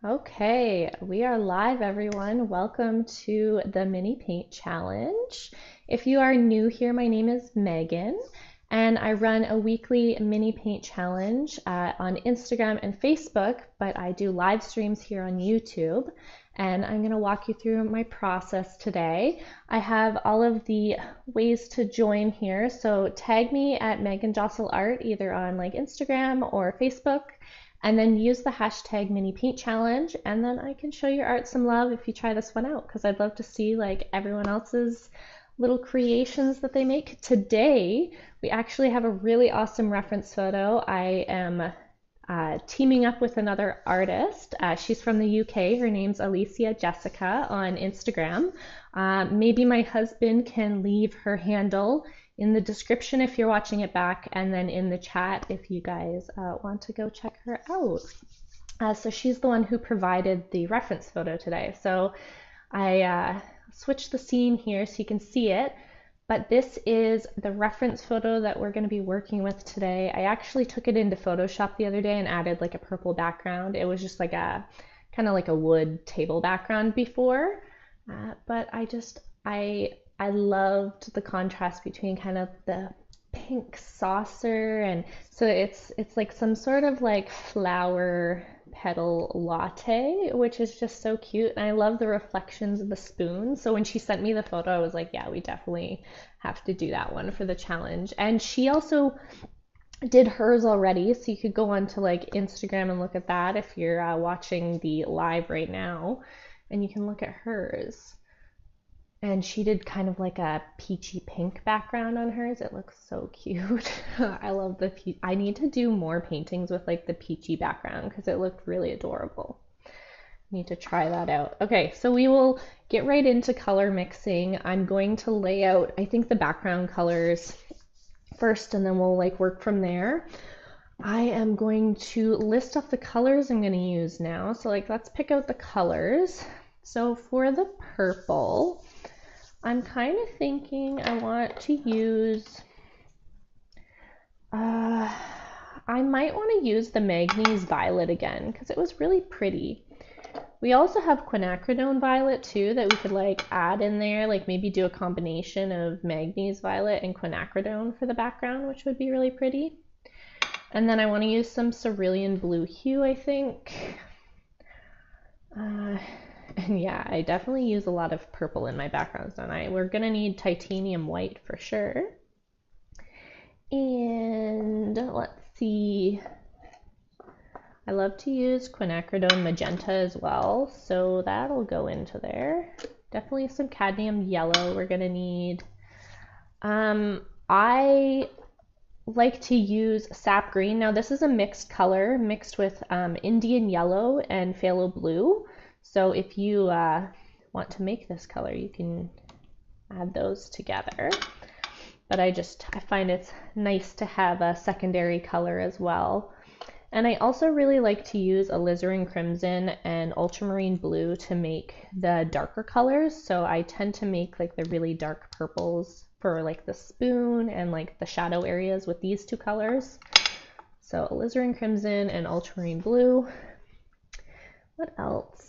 Okay, we are live, everyone. Welcome to the mini paint challenge. If you are new here, my name is Megan, and I run a weekly mini paint challenge on Instagram and Facebook, but I do live streams here on YouTube. And I'm going to walk you through my process today. I have all of the ways to join here, so tag me at Megan Josol Art either on like Instagram or Facebook, and then use the hashtag mini paint challenge, and then I can show your art some love if you try this one out, because I'd love to see like everyone else's little creations that they make. Today we actually have a really awesome reference photo. I am teaming up with another artist. She's from the UK. Her name's Alicia Jessica on Instagram. Maybe my husband can leave her handle in the description if you're watching it back, and then in the chat if you guys want to go check her out. So she's the one who provided the reference photo today. So I switched the scene here so you can see it, but this is the reference photo that we're going to be working with today. I actually took it into Photoshop the other day and added like a purple background. It was just like a kind of like a wood table background before, but I loved the contrast between kind of the pink saucer, and so it's like some sort of like flower petal latte, which is just so cute. And I love the reflections of the spoon. So when she sent me the photo, I was like, yeah, we definitely have to do that one for the challenge. And she also did hers already, so you could go on to like Instagram and look at that if you're watching the live right now, and you can look at hers. And she did kind of like a peachy pink background on hers. It looks so cute. I love the peach. I need to do more paintings with like the peachy background because it looked really adorable. Need to try that out. Okay, so we will get right into color mixing. I'm going to lay out, I think, the background colors first, and then we'll like work from there. I am going to list off the colors I'm going to use now. So like, let's pick out the colors. So for the purple, I'm kind of thinking I want to use, I might want to use the manganese violet again because it was really pretty. We also have quinacridone violet too that we could like add in there, like maybe do a combination of manganese violet and quinacridone for the background, which would be really pretty. And then I want to use some cerulean blue hue, I think. And yeah, I definitely use a lot of purple in my backgrounds, don't I? We're gonna need titanium white for sure. And let's see. I love to use quinacridone magenta as well, so that'll go into there. Definitely some cadmium yellow we're gonna need. I like to use sap green. Now this is a mixed color, mixed with Indian yellow and phthalo blue. So if you want to make this color, you can add those together. But I find it's nice to have a secondary color as well. And I also really like to use alizarin crimson and ultramarine blue to make the darker colors. So I tend to make like the really dark purples for like the spoon and like the shadow areas with these two colors. So alizarin crimson and ultramarine blue. What else?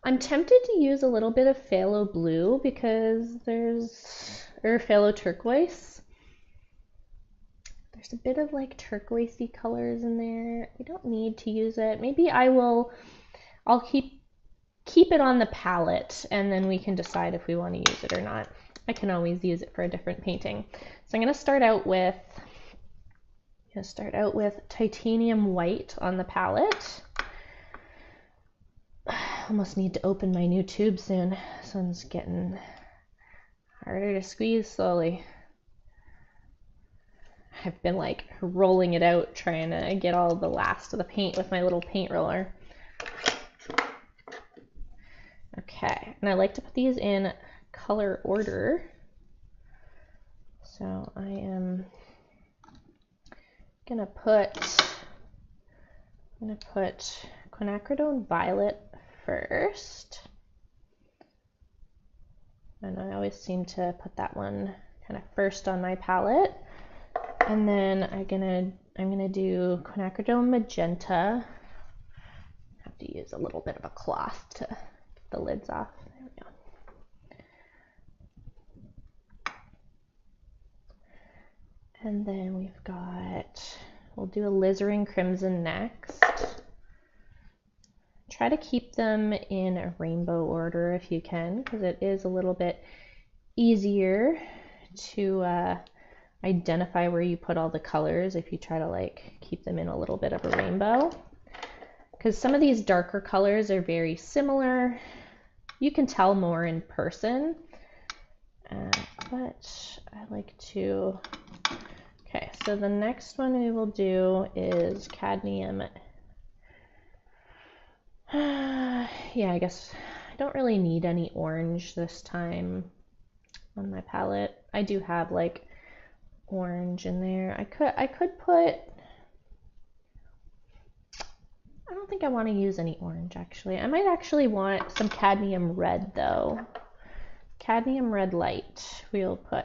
I'm tempted to use a little bit of phthalo blue because or phthalo turquoise. There's a bit of like turquoisey colors in there. We don't need to use it. Maybe I'll keep it on the palette, and then we can decide if we want to use it or not. I can always use it for a different painting. So I'm going to start out with titanium white on the palette. Almost need to open my new tube soon. This one's getting harder to squeeze slowly. I've been like rolling it out, trying to get all the last of the paint with my little paint roller. Okay, and I like to put these in color order. So I am gonna put quinacridone violet first. And I always seem to put that one kind of first on my palette. And then I'm gonna do quinacridone magenta have to use a little bit of a cloth to get the lids off. There we go. And then we've got, we'll do alizarin crimson next. Try to keep them in a rainbow order if you can, because it is a little bit easier to identify where you put all the colors if you try to like keep them in a little bit of a rainbow. Because some of these darker colors are very similar. You can tell more in person, but I like to. Okay, so the next one we will do is cadmium. Yeah, I guess I don't really need any orange this time on my palette. I do have like orange in there. I could put, I don't think I want to use any orange actually. I might actually want some cadmium red though. Cadmium red light we'll put.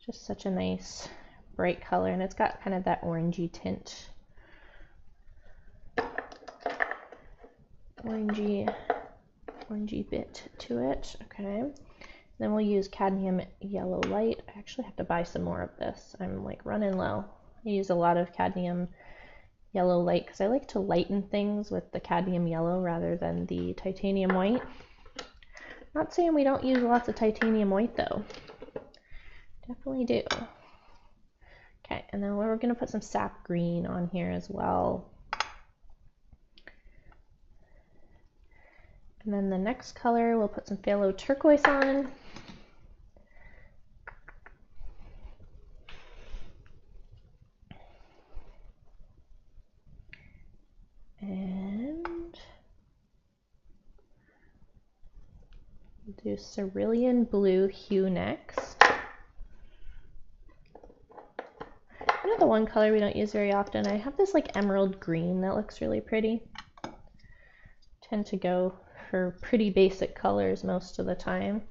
Just such a nice bright color, and it's got kind of that orangey tint. Orangey bit to it. Okay. Then we'll use cadmium yellow light. I actually have to buy some more of this. I'm like running low. I use a lot of cadmium yellow light because I like to lighten things with the cadmium yellow rather than the titanium white. Not saying we don't use lots of titanium white though. Definitely do. Okay, and then we're going to put some sap green on here as well. And then the next color, we'll put some phthalo turquoise on. And we'll do cerulean blue hue next. You know the one color we don't use very often? I have this like emerald green that looks really pretty. Tend to go for pretty basic colors most of the time.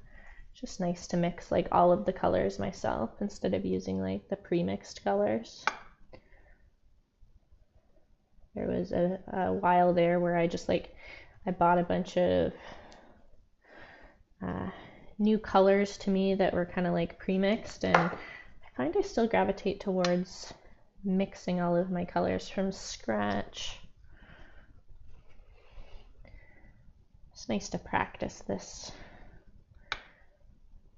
Just nice to mix like all of the colors myself instead of using like the pre-mixed colors. There was a while there where I just like, I bought a bunch of new colors to me that were kind of like pre-mixed, and I find I still gravitate towards mixing all of my colors from scratch. It's nice to practice this.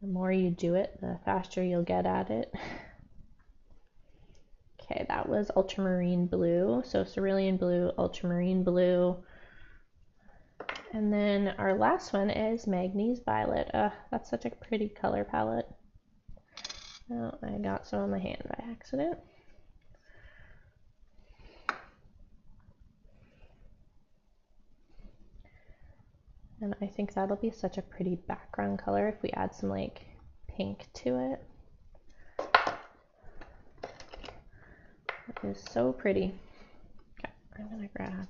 The more you do it, the faster you'll get at it. Okay, that was ultramarine blue. So cerulean blue, ultramarine blue. And then our last one is manganese violet. That's such a pretty color palette. Oh, I got some on my hand by accident. And I think that'll be such a pretty background color if we add some like pink to it. It is so pretty. Okay, I'm gonna grab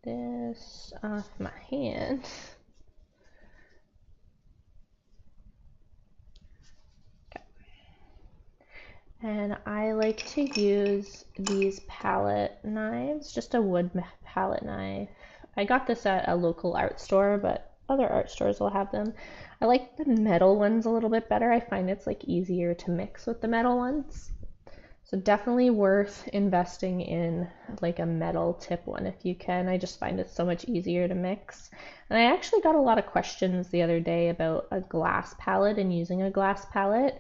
this off my hand. Okay. And I like to use these palette knives, just a wood palette knife. I got this at a local art store, but other art stores will have them. I like the metal ones a little bit better. I find it's like easier to mix with the metal ones. So definitely worth investing in like a metal tip one if you can. I just find it so much easier to mix. And I actually got a lot of questions the other day about a glass palette and using a glass palette.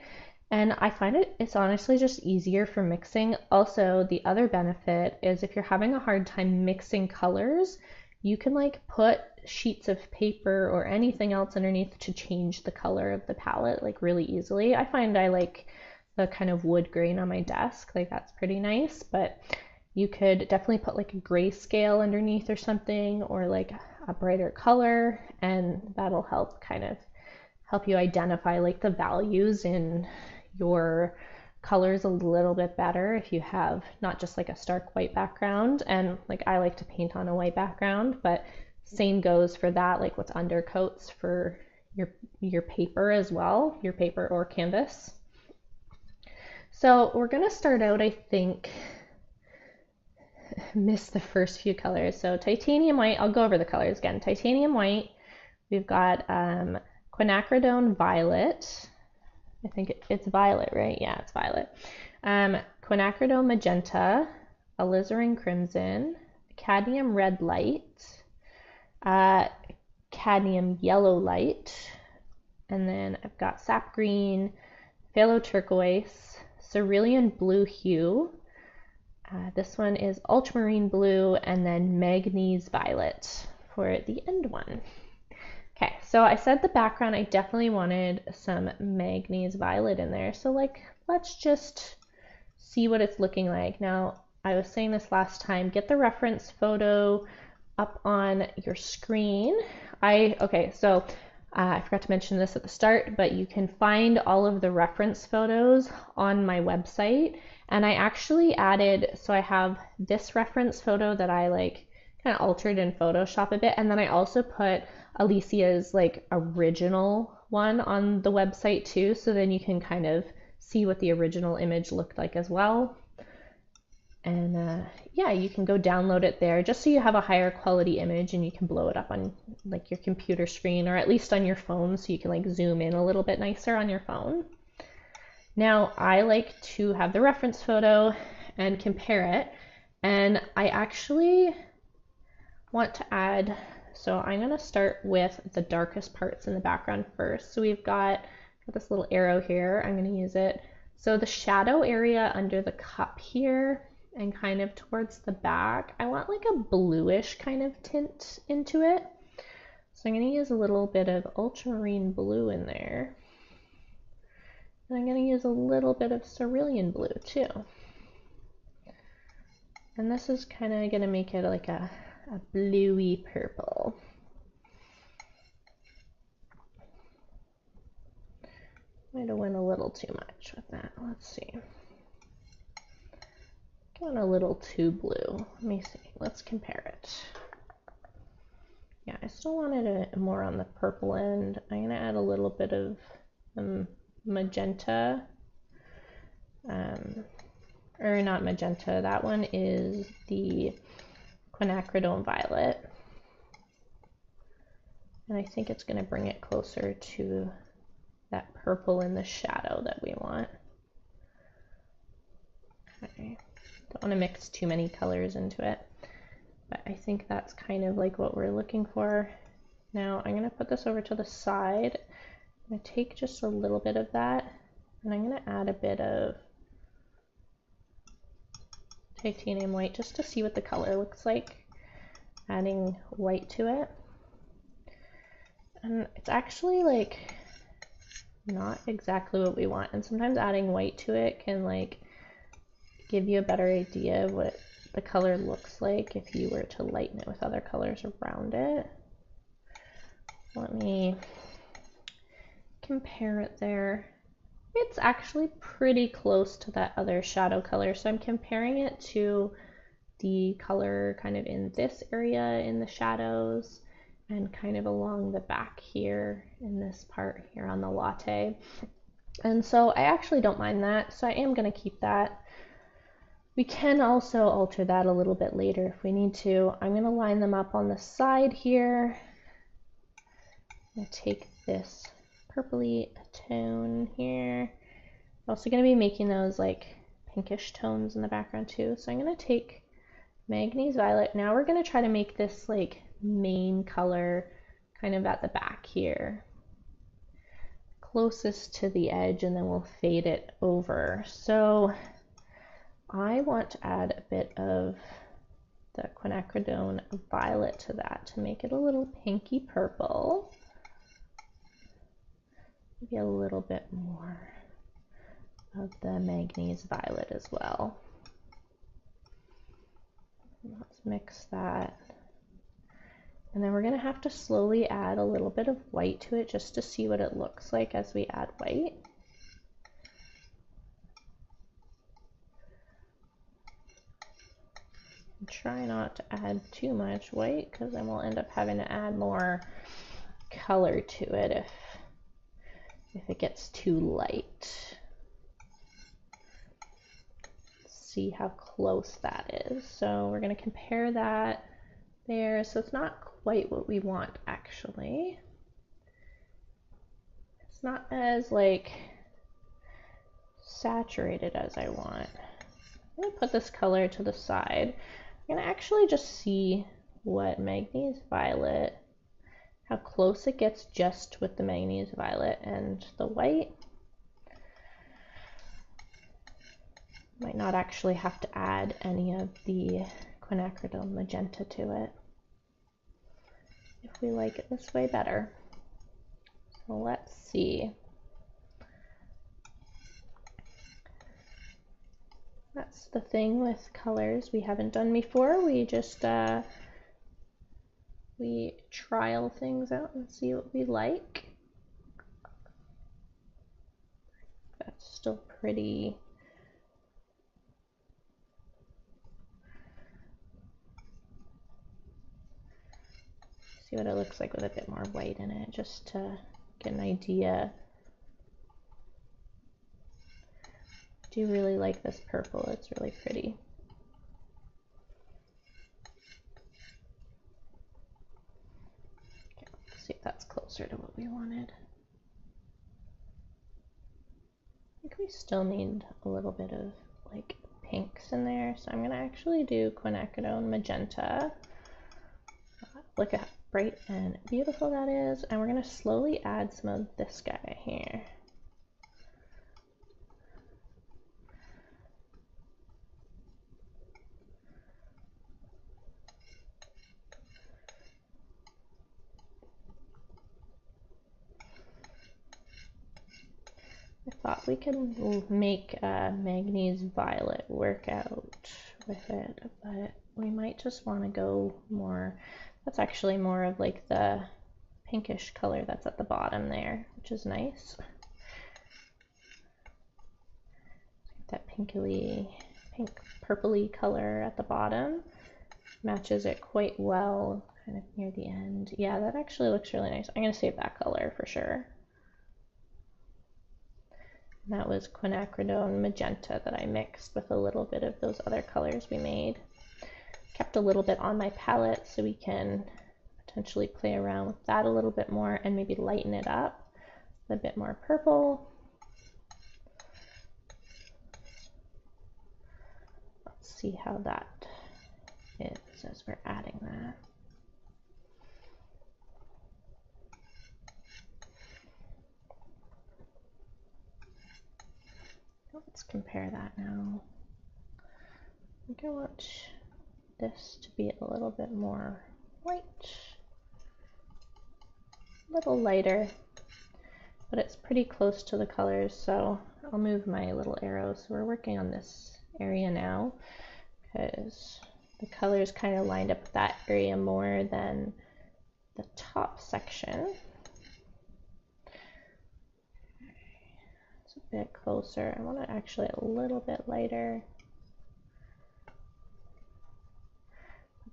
And I find it's honestly just easier for mixing. Also, the other benefit is if you're having a hard time mixing colors, you can like put sheets of paper or anything else underneath to change the color of the palette like really easily. I find I like the kind of wood grain on my desk, like that's pretty nice, but you could definitely put like a grayscale underneath or something, or like a brighter color, and that'll help kind of help you identify like the values in your colors a little bit better if you have not just like a stark white background. And like I like to paint on a white background, but same goes for that, like with undercoats for your paper as well, your paper or canvas. So we're gonna start out, I think, missed the first few colors. So titanium white, I'll go over the colors again. Titanium white, we've got quinacridone violet. I think it's violet, right? Yeah, it's violet. Quinacridone magenta, alizarin crimson, cadmium red light, cadmium yellow light, and then I've got sap green, phthalo turquoise, cerulean blue hue. This one is ultramarine blue, and then manganese violet for the end one. Okay, so I said the background, I definitely wanted some manganese violet in there. So let's just see what it's looking like. Now, I was saying this last time, get the reference photo up on your screen. I forgot to mention this at the start, but you can find all of the reference photos on my website. And I actually added, so I have this reference photo that I kind of altered in Photoshop a bit. And then I also put Alicia's original one on the website too. So then you can kind of see what the original image looked like as well. And yeah, you can go download it there just so you have a higher quality image and you can blow it up on your computer screen or at least on your phone so you can zoom in a little bit nicer on your phone. Now I like to have the reference photo and compare it, and I actually want to add, so I'm going to start with the darkest parts in the background first. So we've got this little arrow here, I'm going to use it. So the shadow area under the cup here and kind of towards the back, I want a bluish kind of tint into it. So I'm going to use a little bit of ultramarine blue in there. And I'm going to use a little bit of cerulean blue too. And this is kind of going to make it like a bluey purple. Might have went a little too much with that. Let's see. Going a little too blue. Let me see. Let's compare it. Yeah, I still wanted it more on the purple end. I'm going to add a little bit of magenta. Or not magenta. That one is the quinacridone violet. And I think it's going to bring it closer to that purple in the shadow that we want. Okay. Don't want to mix too many colors into it, but I think that's kind of what we're looking for. Now I'm going to put this over to the side. I'm going to take just a little bit of that, and I'm going to add a bit of titanium white just to see what the color looks like, adding white to it. And it's actually not exactly what we want, and sometimes adding white to it can give you a better idea of what the color looks like if you were to lighten it with other colors around it. Let me compare it there. It's actually pretty close to that other shadow color, so I'm comparing it to the color kind of in this area in the shadows and kind of along the back here in this part here on the latte. And so I actually don't mind that, so I am going to keep that. We can also alter that a little bit later if we need to. I'm going to line them up on the side here. I'm going to take this purpley tone here. I'm also going to be making those pinkish tones in the background too. So I'm going to take manganese violet. Now we're going to try to make this main color kind of at the back here, closest to the edge, and then we'll fade it over. So I want to add a bit of the quinacridone violet to that to make it a little pinky purple. Maybe a little bit more of the manganese violet as well. Let's mix that. And then we're going to have to slowly add a little bit of white to it just to see what it looks like as we add white. Try not to add too much white because then we'll end up having to add more color to it if it gets too light. see how close that is. So we're going to compare that there. So it's not quite what we want, actually. It's not as like saturated as I want. I'm going to put this color to the side. I'm going to actually just see what manganese violet, how close it gets just with the manganese violet and the white. Might not actually have to add any of the quinacridone magenta to it if we like it this way better. So let's see. That's the thing with colors we haven't done before. We just we trial things out and see what we like. That's still pretty. See what it looks like with a bit more white in it, just to get an idea. I do really like this purple, it's really pretty. Okay, let's see if that's closer to what we wanted. I think we still need a little bit of like pinks in there, so I'm gonna actually do quinacridone magenta. Look at how bright and beautiful that is, and we're gonna slowly add some of this guy here. I thought we could make manganese violet work out with it, but we might just want to go more. That's actually more of like the pinkish color that's at the bottom there, which is nice. That pink purpley color at the bottom matches it quite well, kind of near the end. Yeah, that actually looks really nice. I'm gonna save that color for sure. And that was quinacridone magenta that I mixed with a little bit of those other colors we made. Kept a little bit on my palette so we can potentially play around with that a little bit more and maybe lighten it up with a bit more purple. Let's see how that is as we're adding that. Let's compare that now. I think I want this to be a little bit more white, a little lighter, but it's pretty close to the colors, so I'll move my little arrow. So we're working on this area now because the colors kind of lined up with that area more than the top section. It's a bit closer. I want it actually a little bit lighter.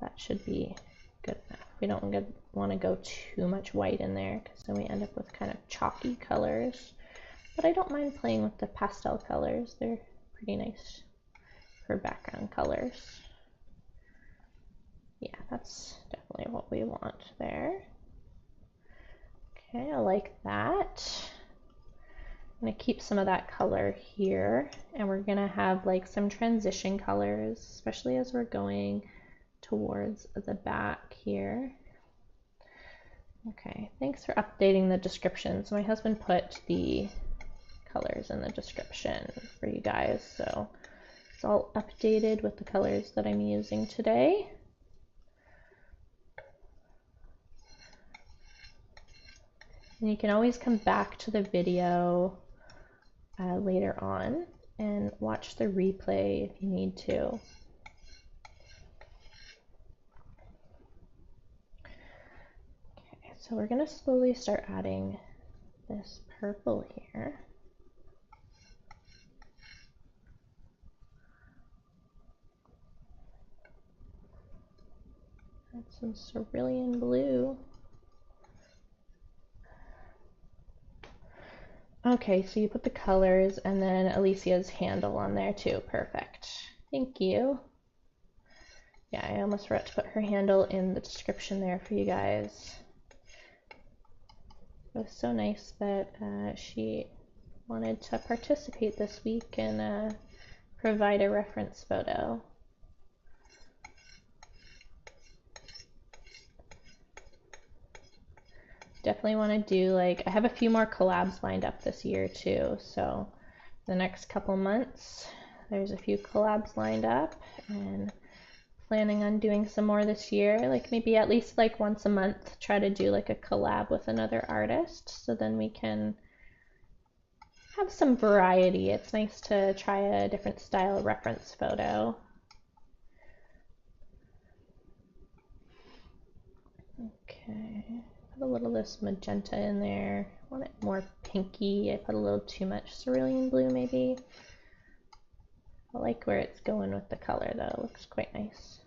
That should be good enough. We don't want to go too much white in there because then we end up with kind of chalky colors. But I don't mind playing with the pastel colors. They're pretty nice for background colors. Yeah, that's definitely what we want there. Okay, I like that. I'm going to keep some of that color here, and we're going to have like some transition colors, especially as we're going towards the back here. Okay, thanks for updating the description. So my husband put the colors in the description for you guys, so it's all updated with the colors that I'm using today. And you can always come back to the video later on and watch the replay if you need to. So we're going to slowly start adding this purple here. Add some cerulean blue. Okay, so you put the colors and then Alicia's handle on there too. Perfect. Thank you. Yeah, I almost forgot to put her handle in the description there for you guys. It was so nice that she wanted to participate this week and provide a reference photo. Definitely want to do, like, I have a few more collabs lined up this year too, so the next couple months there's a few collabs lined up, and planning on doing some more this year, like maybe at least like once a month, try to do like a collab with another artist, so then we can have some variety. It's nice to try a different style reference photo. Okay, put a little of this magenta in there. I want it more pinky. I put a little too much cerulean blue maybe. I like where it's going with the color though, it looks quite nice.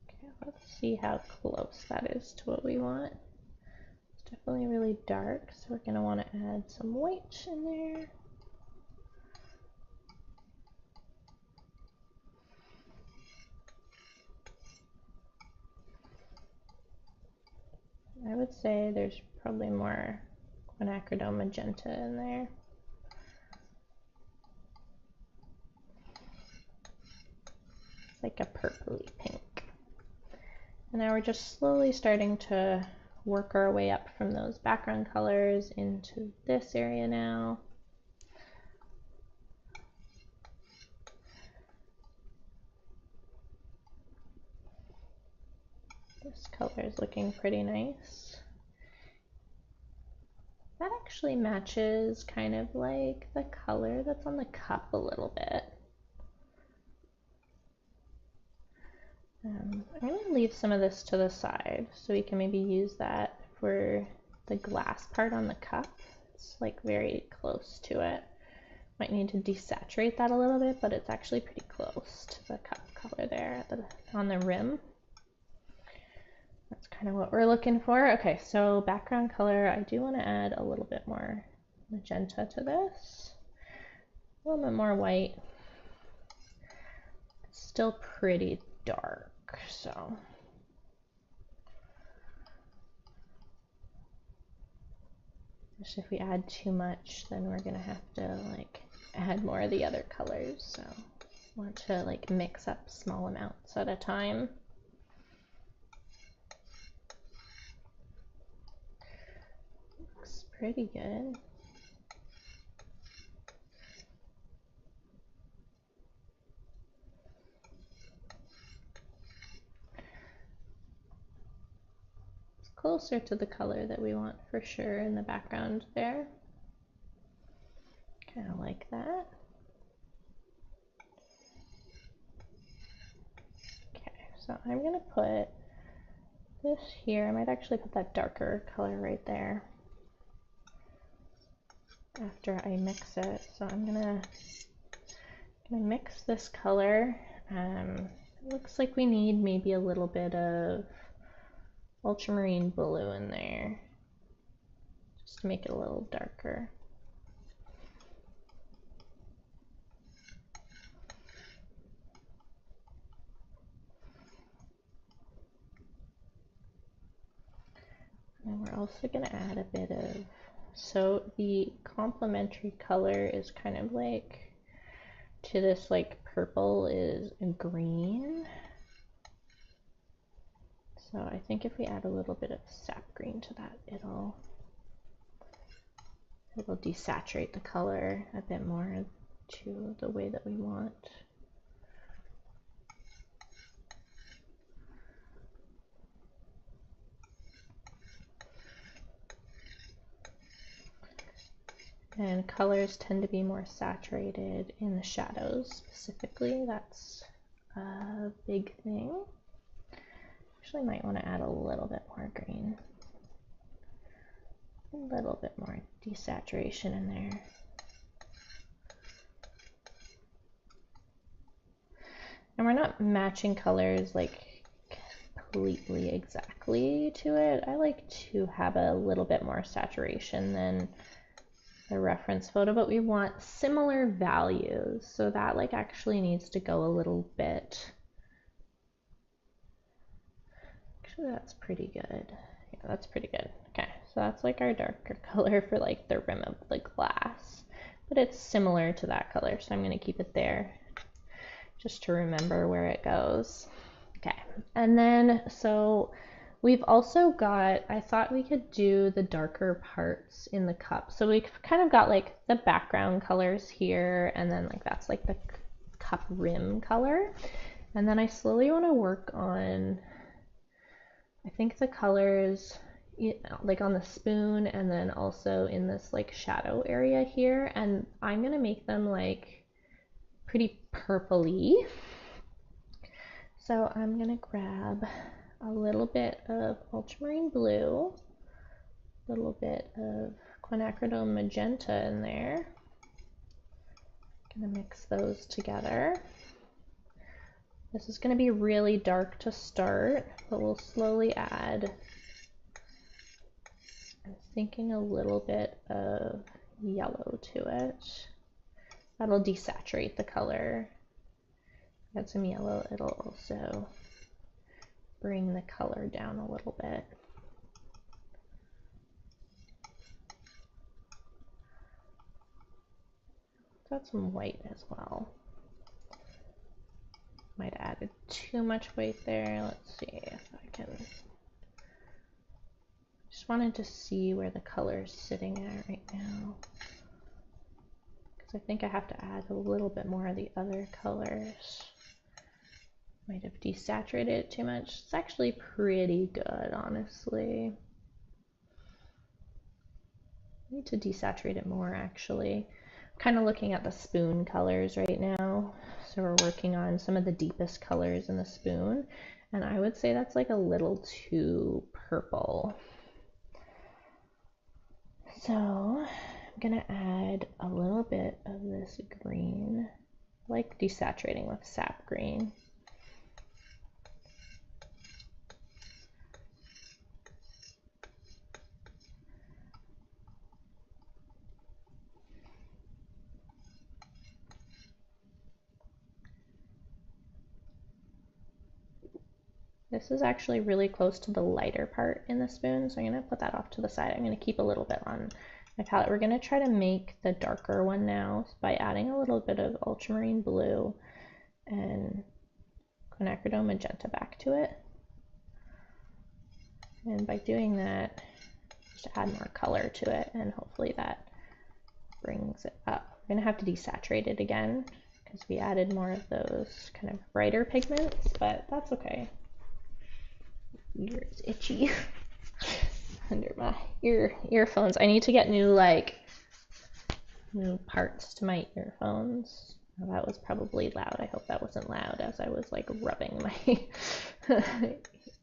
Okay, let's see how close that is to what we want. It's definitely really dark, so we're going to want to add some white in there. I would say there's probably more quinacridone magenta in there. It's like a purpley pink. And now we're just slowly starting to work our way up from those background colors into this area now. This color is looking pretty nice. That actually matches kind of like the color that's on the cup a little bit. I'm going to leave some of this to the side so we can maybe use that for the glass part on the cup. It's like very close to it. Might need to desaturate that a little bit, but it's actually pretty close to the cup color there on the rim. That's kind of what we're looking for. Okay, so background color, I do want to add a little bit more magenta to this. A little bit more white. It's still pretty dark, so just if we add too much, then we're gonna have to like add more of the other colors, so I want to like mix up small amounts at a time. Looks pretty good. It's closer to the color that we want for sure in the background there. Kind of like that. Okay, so I'm gonna put this here. I might actually put that darker color right there after I mix it. So I'm gonna mix this color. It looks like we need maybe a little bit of ultramarine blue in there just to make it a little darker. And we're also going to add a bit of, so the complementary color is kind of like, to this like purple is green. So I think if we add a little bit of sap green to that, it'll desaturate the color a bit more to the way that we want. And colors tend to be more saturated in the shadows specifically. That's a big thing. Actually might want to add a little bit more green. A little bit more desaturation in there. And we're not matching colors like completely exactly to it. I like to have a little bit more saturation than the reference photo, but we want similar values. So that like actually needs to go a little bit. Actually, that's pretty good. Yeah, that's pretty good. Okay, so that's like our darker color for like the rim of the glass, but it's similar to that color, so I'm going to keep it there just to remember where it goes. Okay, and then so we've also got, I thought we could do the darker parts in the cup. So we've kind of got like the background colors here, and then like that's like the cup rim color. And then I slowly want to work on, I think the colors like on the spoon, and then also in this like shadow area here. And I'm going to make them like pretty purpley. So I'm going to grab a little bit of ultramarine blue, a little bit of quinacridone magenta in there. I'm going to mix those together. This is going to be really dark to start, but we'll slowly add, I'm thinking, a little bit of yellow to it. That'll desaturate the color. Add some yellow, it'll also bring the color down a little bit. Got some white as well. Might have added too much white there. Let's see if I can. Just wanted to see where the color is sitting at right now, because I think I have to add a little bit more of the other colors. Might have desaturated it too much. It's actually pretty good, honestly. I need to desaturate it more, actually. I'm kind of looking at the spoon colors right now. So we're working on some of the deepest colors in the spoon, and I would say that's like a little too purple. So I'm gonna add a little bit of this green, like desaturating with sap green. This is actually really close to the lighter part in the spoon, so I'm going to put that off to the side. I'm going to keep a little bit on my palette. We're going to try to make the darker one now by adding a little bit of ultramarine blue and quinacridone magenta back to it. And by doing that, just add more color to it, and hopefully that brings it up. We're going to have to desaturate it again because we added more of those kind of brighter pigments, but that's okay. Ear's itchy under my earphones. I need to get new parts to my earphones. Oh, that was probably loud. I hope that wasn't loud as I was like rubbing my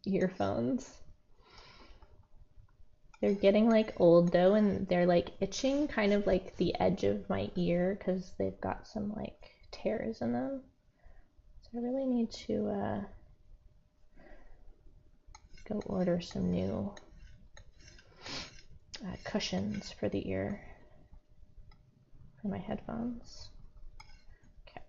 earphones. They're getting like old though, and they're like itching kind of like the edge of my ear because they've got some like tears in them. So I really need to go order some new cushions for the ear for my headphones. Okay.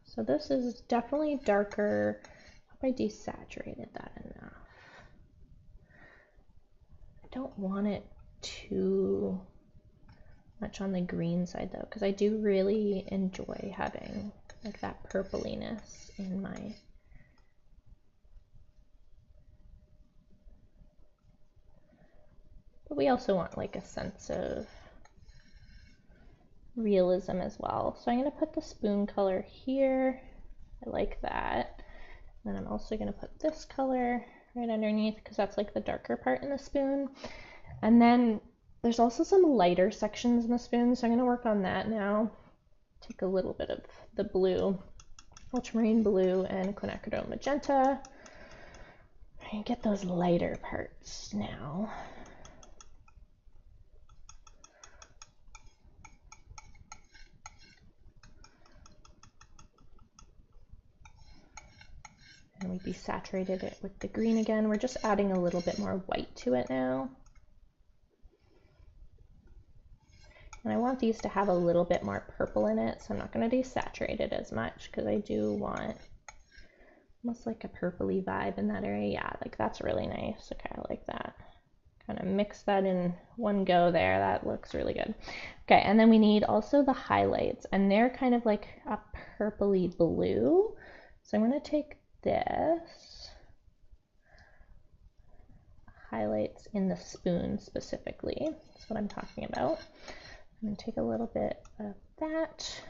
So this is definitely darker. I hope I desaturated that enough. I don't want it too much on the green side though, because I do really enjoy having like that purpliness in my but we also want like a sense of realism as well. So I'm going to put the spoon color here. I like that. And I'm also going to put this color right underneath because that's like the darker part in the spoon. And then there's also some lighter sections in the spoon, so I'm going to work on that now. Take a little bit of the blue, ultramarine blue and quinacridone magenta, and get those lighter parts now. And we desaturated it with the green again. We're just adding a little bit more white to it now. And I want these to have a little bit more purple in it, so I'm not going to desaturate it as much because I do want almost like a purpley vibe in that area. Yeah, like that's really nice. Okay, I like that. Kind of mix that in one go there. That looks really good. Okay, and then we need also the highlights, and they're kind of like a purpley blue. So I'm going to take this, highlights in the spoon specifically. That's what I'm talking about. I'm going to take a little bit of that,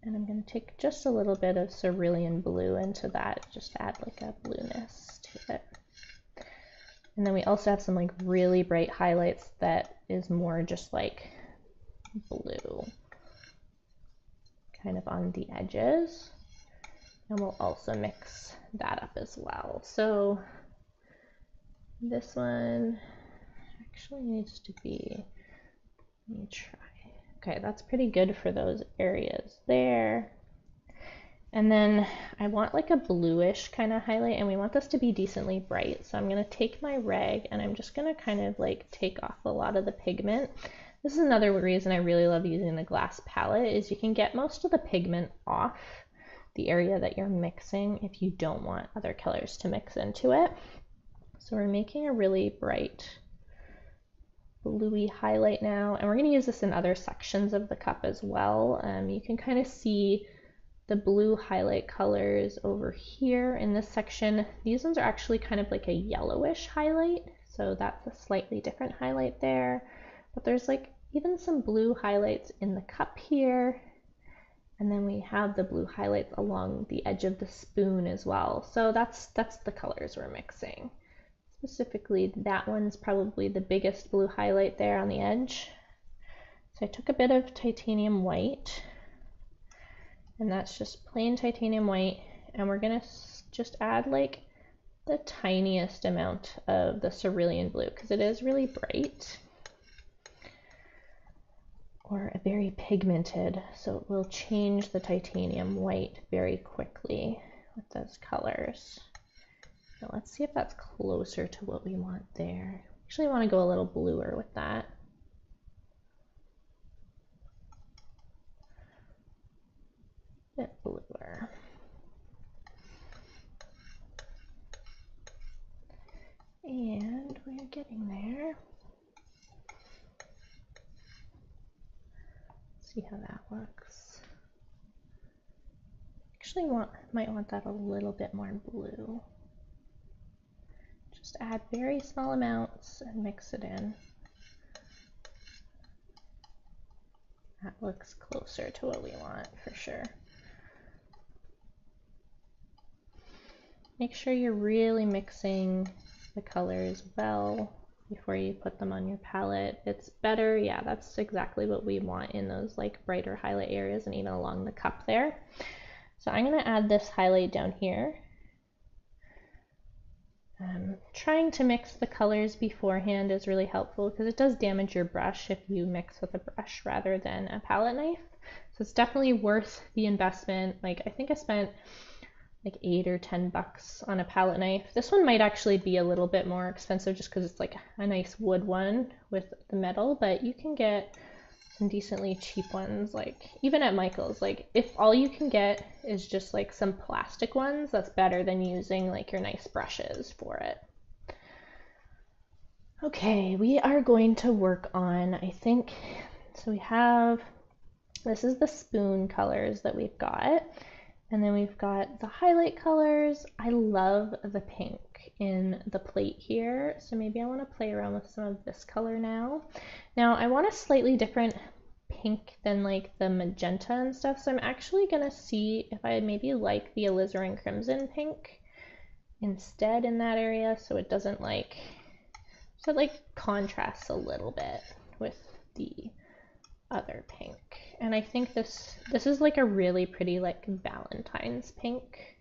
and I'm going to take just a little bit of cerulean blue into that, just to add like a blueness to it. And then we also have some like really bright highlights that is more just like blue, kind of on the edges. And we'll also mix that up as well. So this one actually needs to be, let me try. Okay, that's pretty good for those areas there. And then I want like a bluish kind of highlight, and we want this to be decently bright. So I'm going to take my rag and I'm just going to kind of like take off a lot of the pigment. This is another reason I really love using the glass palette, is you can get most of the pigment off the area that you're mixing if you don't want other colors to mix into it. So we're making a really bright bluey highlight now, and we're going to use this in other sections of the cup as well. You can kind of see the blue highlight colors over here in this section. These ones are actually kind of like a yellowish highlight, so that's a slightly different highlight there. But there's like even some blue highlights in the cup here, and then we have the blue highlights along the edge of the spoon as well. So that's the colors we're mixing. Specifically, that one's probably the biggest blue highlight there on the edge. So I took a bit of titanium white, and that's just plain titanium white, and we're gonna just add like the tiniest amount of the cerulean blue because it is really bright, or very pigmented, so it will change the titanium white very quickly with those colors. Now let's see if that's closer to what we want there. Actually, I want to go a little bluer with that. A bit bluer. And we're getting there. Let's see how that looks. Actually, might want that a little bit more blue. Just add very small amounts and mix it in. That looks closer to what we want for sure. Make sure you're really mixing the colors well before you put them on your palette. It's better, yeah, that's exactly what we want in those like brighter highlight areas and even along the cup there. So I'm going to add this highlight down here. Trying to mix the colors beforehand is really helpful because it does damage your brush if you mix with a brush rather than a palette knife. So it's definitely worth the investment. Like I think I spent like $8 or $10 on a palette knife. This one might actually be a little bit more expensive just because it's like a nice wood one with the metal, but you can get some decently cheap ones, like even at Michael's. Like if all you can get is just like some plastic ones, that's better than using like your nice brushes for it. Okay, we are going to work on, I think, so we have, this is the spoon colors that we've got, and then we've got the highlight colors. I love the pink in the plate here, so maybe I want to play around with some of this color now. Now I want a slightly different pink than like the magenta and stuff, so I'm actually gonna see if I maybe like the alizarin crimson pink instead in that area, so it doesn't like, so it like contrasts a little bit with the other pink. And I think this is like a really pretty like Valentine's pink,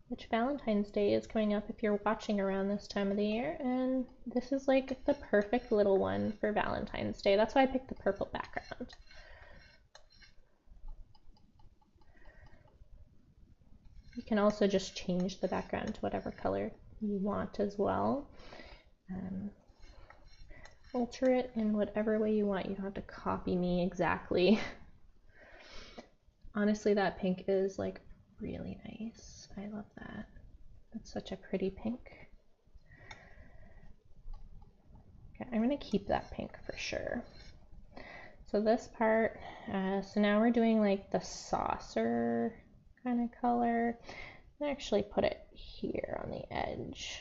which Valentine's Day is coming up if you're watching around this time of the year, and this is like the perfect little one for Valentine's Day. That's why I picked the purple background. You can also just change the background to whatever color you want as well. Alter it in whatever way you want. You don't have to copy me exactly. Honestly, that pink is like really nice. I love that. It's such a pretty pink. Okay, I'm gonna keep that pink for sure. So this part, so now we're doing like the saucer kind of color. I'm actually put it here on the edge.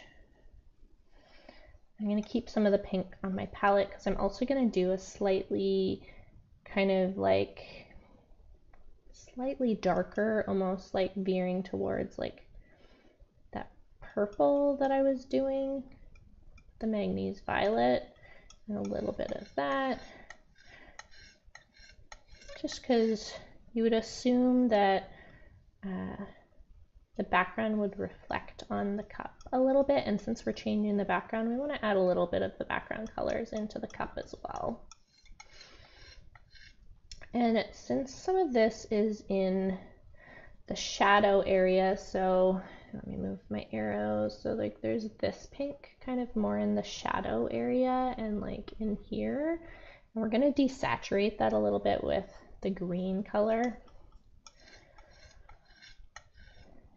I'm going to keep some of the pink on my palette because I'm also going to do a slightly kind of like slightly darker, almost like veering towards like that purple that I was doing, the manganese violet, and a little bit of that. Just because you would assume that the background would reflect on the cup a little bit, and since we're changing the background, we want to add a little bit of the background colors into the cup as well. And since some of this is in the shadow area, so let me move my arrows, so like there's this pink kind of more in the shadow area and like in here, and we're going to desaturate that a little bit with the green color.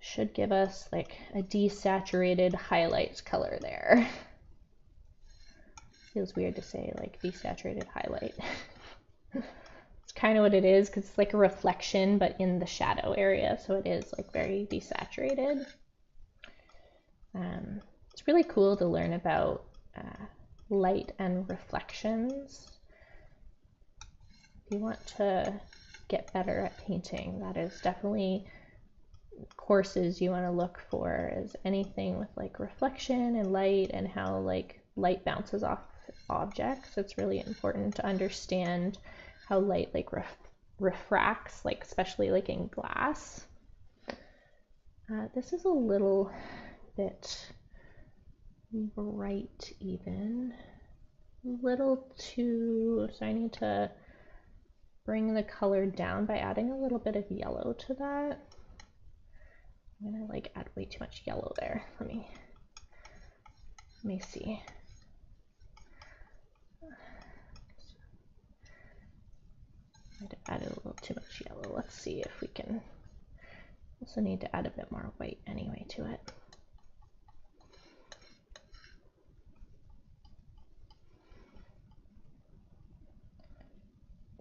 Should give us like a desaturated highlights color there. Feels weird to say like desaturated highlight. It's kind of what it is because it's like a reflection but in the shadow area, so it is like very desaturated. It's really cool to learn about light and reflections. If you want to get better at painting, that is definitely courses you want to look for, is anything with like reflection and light and how like light bounces off objects. It's really important to understand how light like refracts, like especially like in glass. This is a little bit bright even, a little too, so I need to bring the color down by adding a little bit of yellow to that. I'm gonna like add way too much yellow there. Let me see. I'd added a little too much yellow. Let's see if we can. Also need to add a bit more white anyway to it.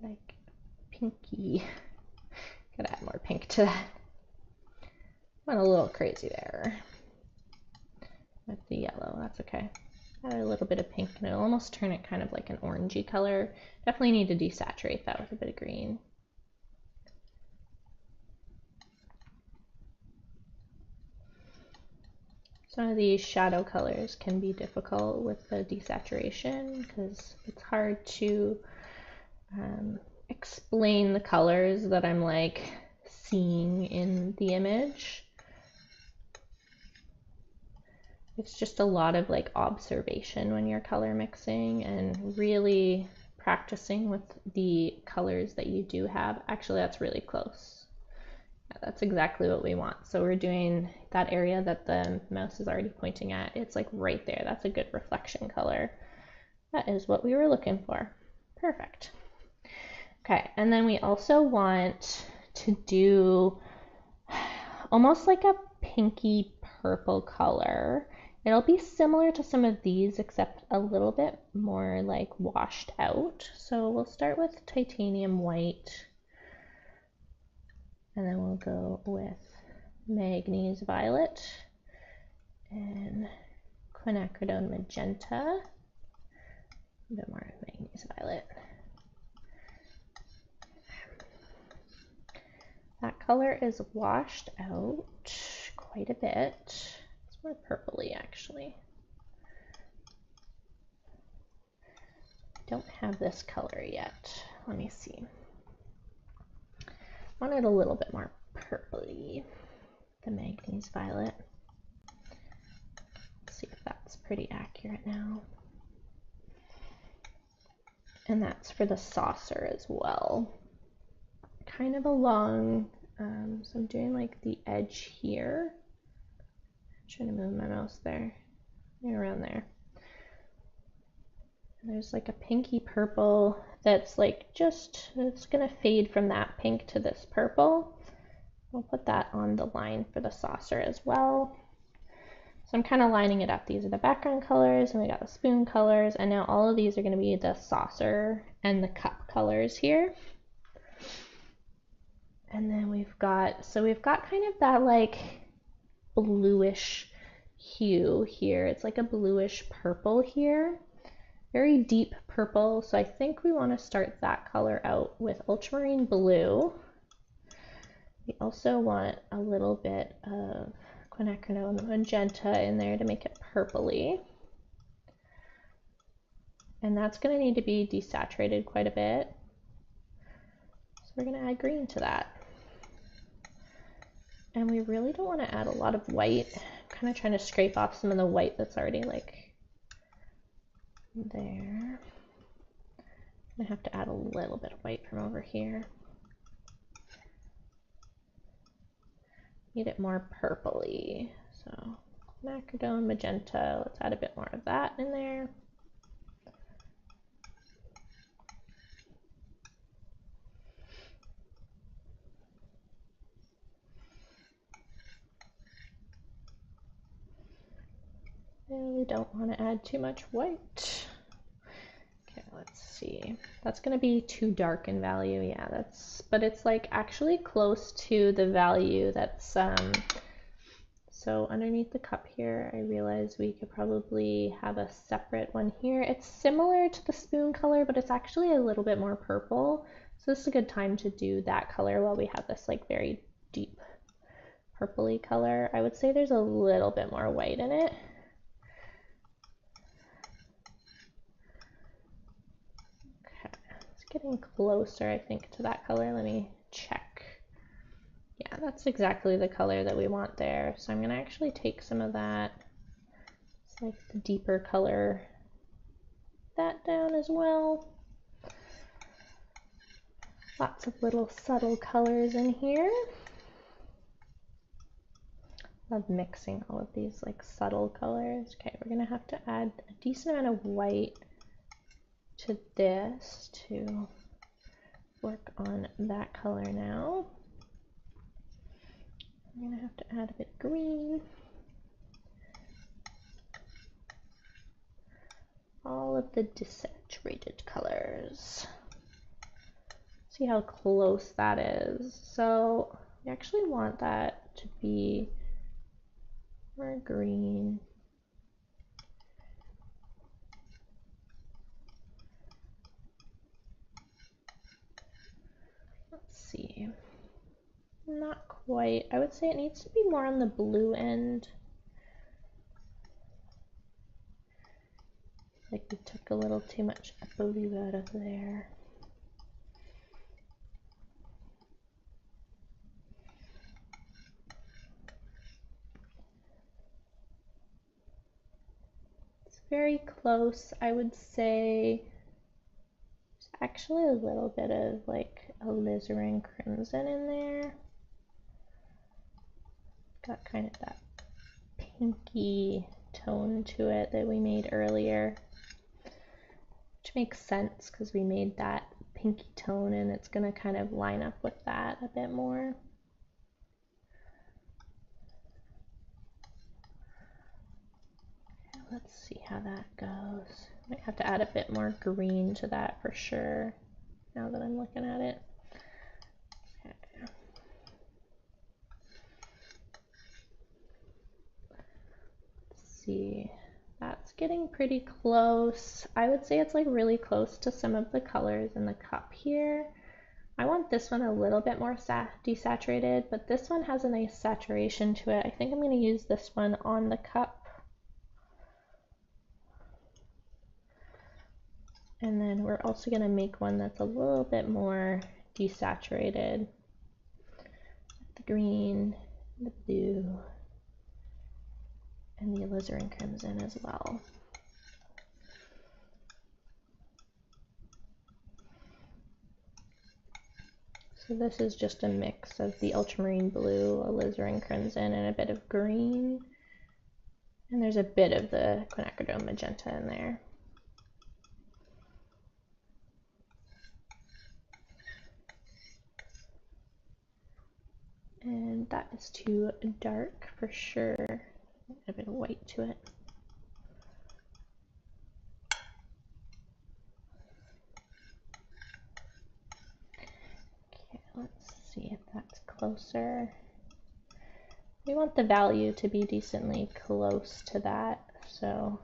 Like pinky. Gotta add more pink to that. Went a little crazy there with the yellow. That's okay. Add a little bit of pink and it'll almost turn it kind of like an orangey color. Definitely need to desaturate that with a bit of green. Some of these shadow colors can be difficult with the desaturation because it's hard to explain the colors that I'm like seeing in the image. It's just a lot of like observation when you're color mixing and really practicing with the colors that you do have. Actually, that's really close. Yeah, that's exactly what we want. So we're doing that area that the mouse is already pointing at. It's like right there. That's a good reflection color. That is what we were looking for. Perfect. Okay, and then we also want to do almost like a pinky purple color. It'll be similar to some of these, except a little bit more like washed out. So we'll start with titanium white, and then we'll go with manganese violet and quinacridone magenta, a bit more manganese violet. That color is washed out quite a bit. It's more purpley actually. I don't have this color yet. Let me see. I want it a little bit more purpley, the manganese violet. Let's see if that's pretty accurate now. And that's for the saucer as well. Kind of along So I'm doing like the edge here. I'm trying to move my mouse there, around there. And there's like a pinky purple that's like it's gonna fade from that pink to this purple. We'll put that on the line for the saucer as well. So I'm kind of lining it up. These are the background colors, and we got the spoon colors, and now all of these are going to be the saucer and the cup colors here. And then we've got kind of that like bluish hue here. It's like a bluish purple here, very deep purple. So I think we want to start that color out with ultramarine blue. We also want a little bit of quinacridone magenta in there to make it purpley. And that's going to need to be desaturated quite a bit. So we're going to add green to that. And we really don't want to add a lot of white. I'm kind of trying to scrape off some of the white that's already like there. I'm going to have to add a little bit of white from over here. Need it more purpley. So quinacridone magenta, let's add a bit more of that in there. And we don't want to add too much white. Okay, let's see. That's going to be too dark in value. Yeah, but it's like actually close to the value that's, so underneath the cup here, I realized we could probably have a separate one here. It's similar to the spoon color, but it's actually a little bit more purple. So this is a good time to do that color while we have this like very deep purpley color. I would say there's a little bit more white in it. Getting closer, I think, to that color. Let me check. Yeah, that's exactly the color that we want there. So I'm going to actually take some of that. It's like the deeper color. That down as well. Lots of little subtle colors in here. Love mixing all of these like subtle colors. Okay, we're going to have to add a decent amount of white to this to work on that color now. I'm going to have to add a bit of green. All of the desaturated colors. See how close that is. So we actually want that to be more green. Let's see. Not quite. I would say it needs to be more on the blue end. Like we took a little too much blue out of there. It's very close. I would say there's actually a little bit of like alizarin crimson in there. Got kind of that pinky tone to it that we made earlier, which makes sense because we made that pinky tone and it's going to kind of line up with that a bit more. Okay, let's see how that goes. Might have to add a bit more green to that for sure now that I'm looking at it. See, that's getting pretty close. I would say it's like really close to some of the colors in the cup here. I want this one a little bit more desaturated, but this one has a nice saturation to it. I think I'm going to use this one on the cup. And then we're also going to make one that's a little bit more desaturated. The green, the blue, and the alizarin crimson as well. So this is just a mix of the ultramarine blue, alizarin crimson, and a bit of green. And there's a bit of the quinacridone magenta in there. And that is too dark for sure. A bit of white to it. Okay, let's see if that's closer. We want the value to be decently close to that, so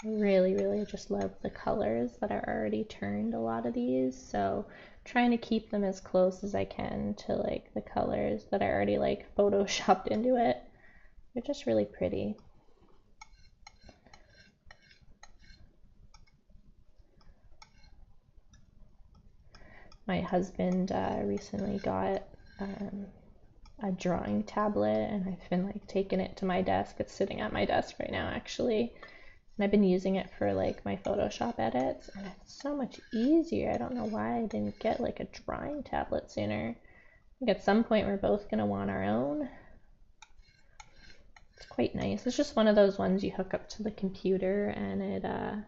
I really just love the colors that are already turned, a lot of these, so trying to keep them as close as I can to like the colors that are already like photoshopped into it. They're just really pretty. My husband recently got a drawing tablet, and I've been like taking it to my desk. It's sitting at my desk right now actually. And I've been using it for like my Photoshop edits, and it's so much easier. I don't know why I didn't get like a drawing tablet sooner. I think at some point we're both gonna want our own. It's quite nice. It's just one of those ones you hook up to the computer, and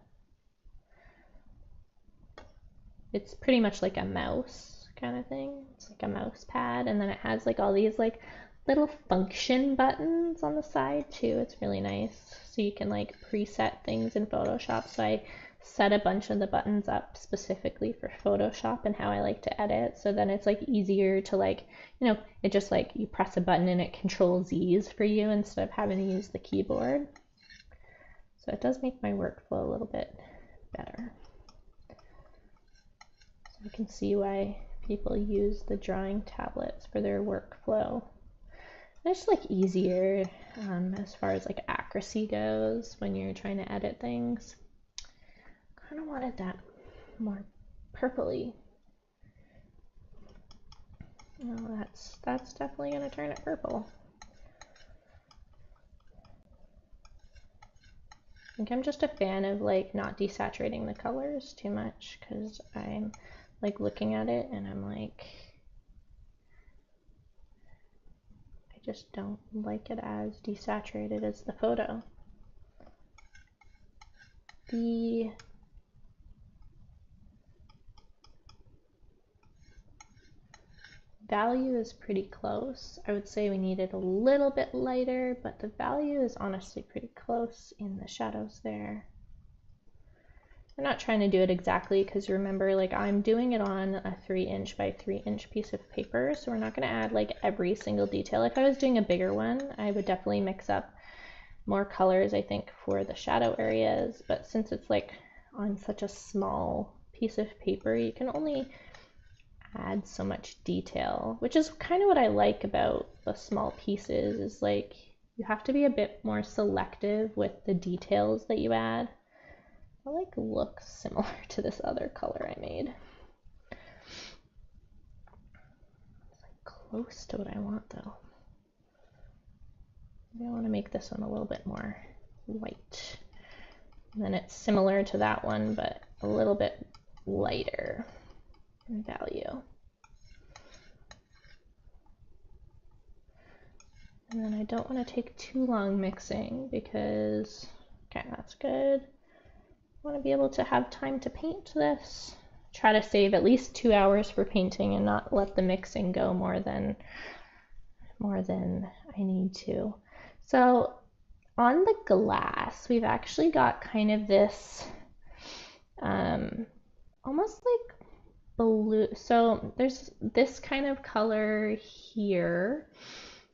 it's pretty much like a mouse kind of thing. It's like a mouse pad, and then it has like all these like little function buttons on the side too. It's really nice. So you can like preset things in Photoshop. So I set a bunch of the buttons up specifically for Photoshop and how I like to edit. So then it's like easier to like, you know, it just like you press a button and it controls Z's for you instead of having to use the keyboard. So it does make my workflow a little bit better. So I can see why people use the drawing tablets for their workflow. It's just like easier as far as like accuracy goes when you're trying to edit things. Kind of wanted that more purpley. Oh, that's definitely gonna turn it purple. I think I'm just a fan of like not desaturating the colors too much, because I'm like looking at it and I'm like, just don't like it as desaturated as the photo. The value is pretty close. I would say we need it a little bit lighter, but the value is honestly pretty close in the shadows there. I'm not trying to do it exactly, because remember, like I'm doing it on a 3" by 3" piece of paper, so we're not going to add like every single detail. If I was doing a bigger one, I would definitely mix up more colors, I think, for the shadow areas, but since it's like on such a small piece of paper, you can only add so much detail, which is kind of what I like about the small pieces, is like you have to be a bit more selective with the details that you add. It like looks similar to this other color I made. It's like close to what I want though. I want to make this one a little bit more white. And then it's similar to that one, but a little bit lighter in value. And then I don't want to take too long mixing because, okay, that's good. I want to be able to have time to paint this. Try to save at least 2 hours for painting and not let the mixing go more than I need to. So on the glass, we've actually got kind of this almost like blue. So there's this kind of color here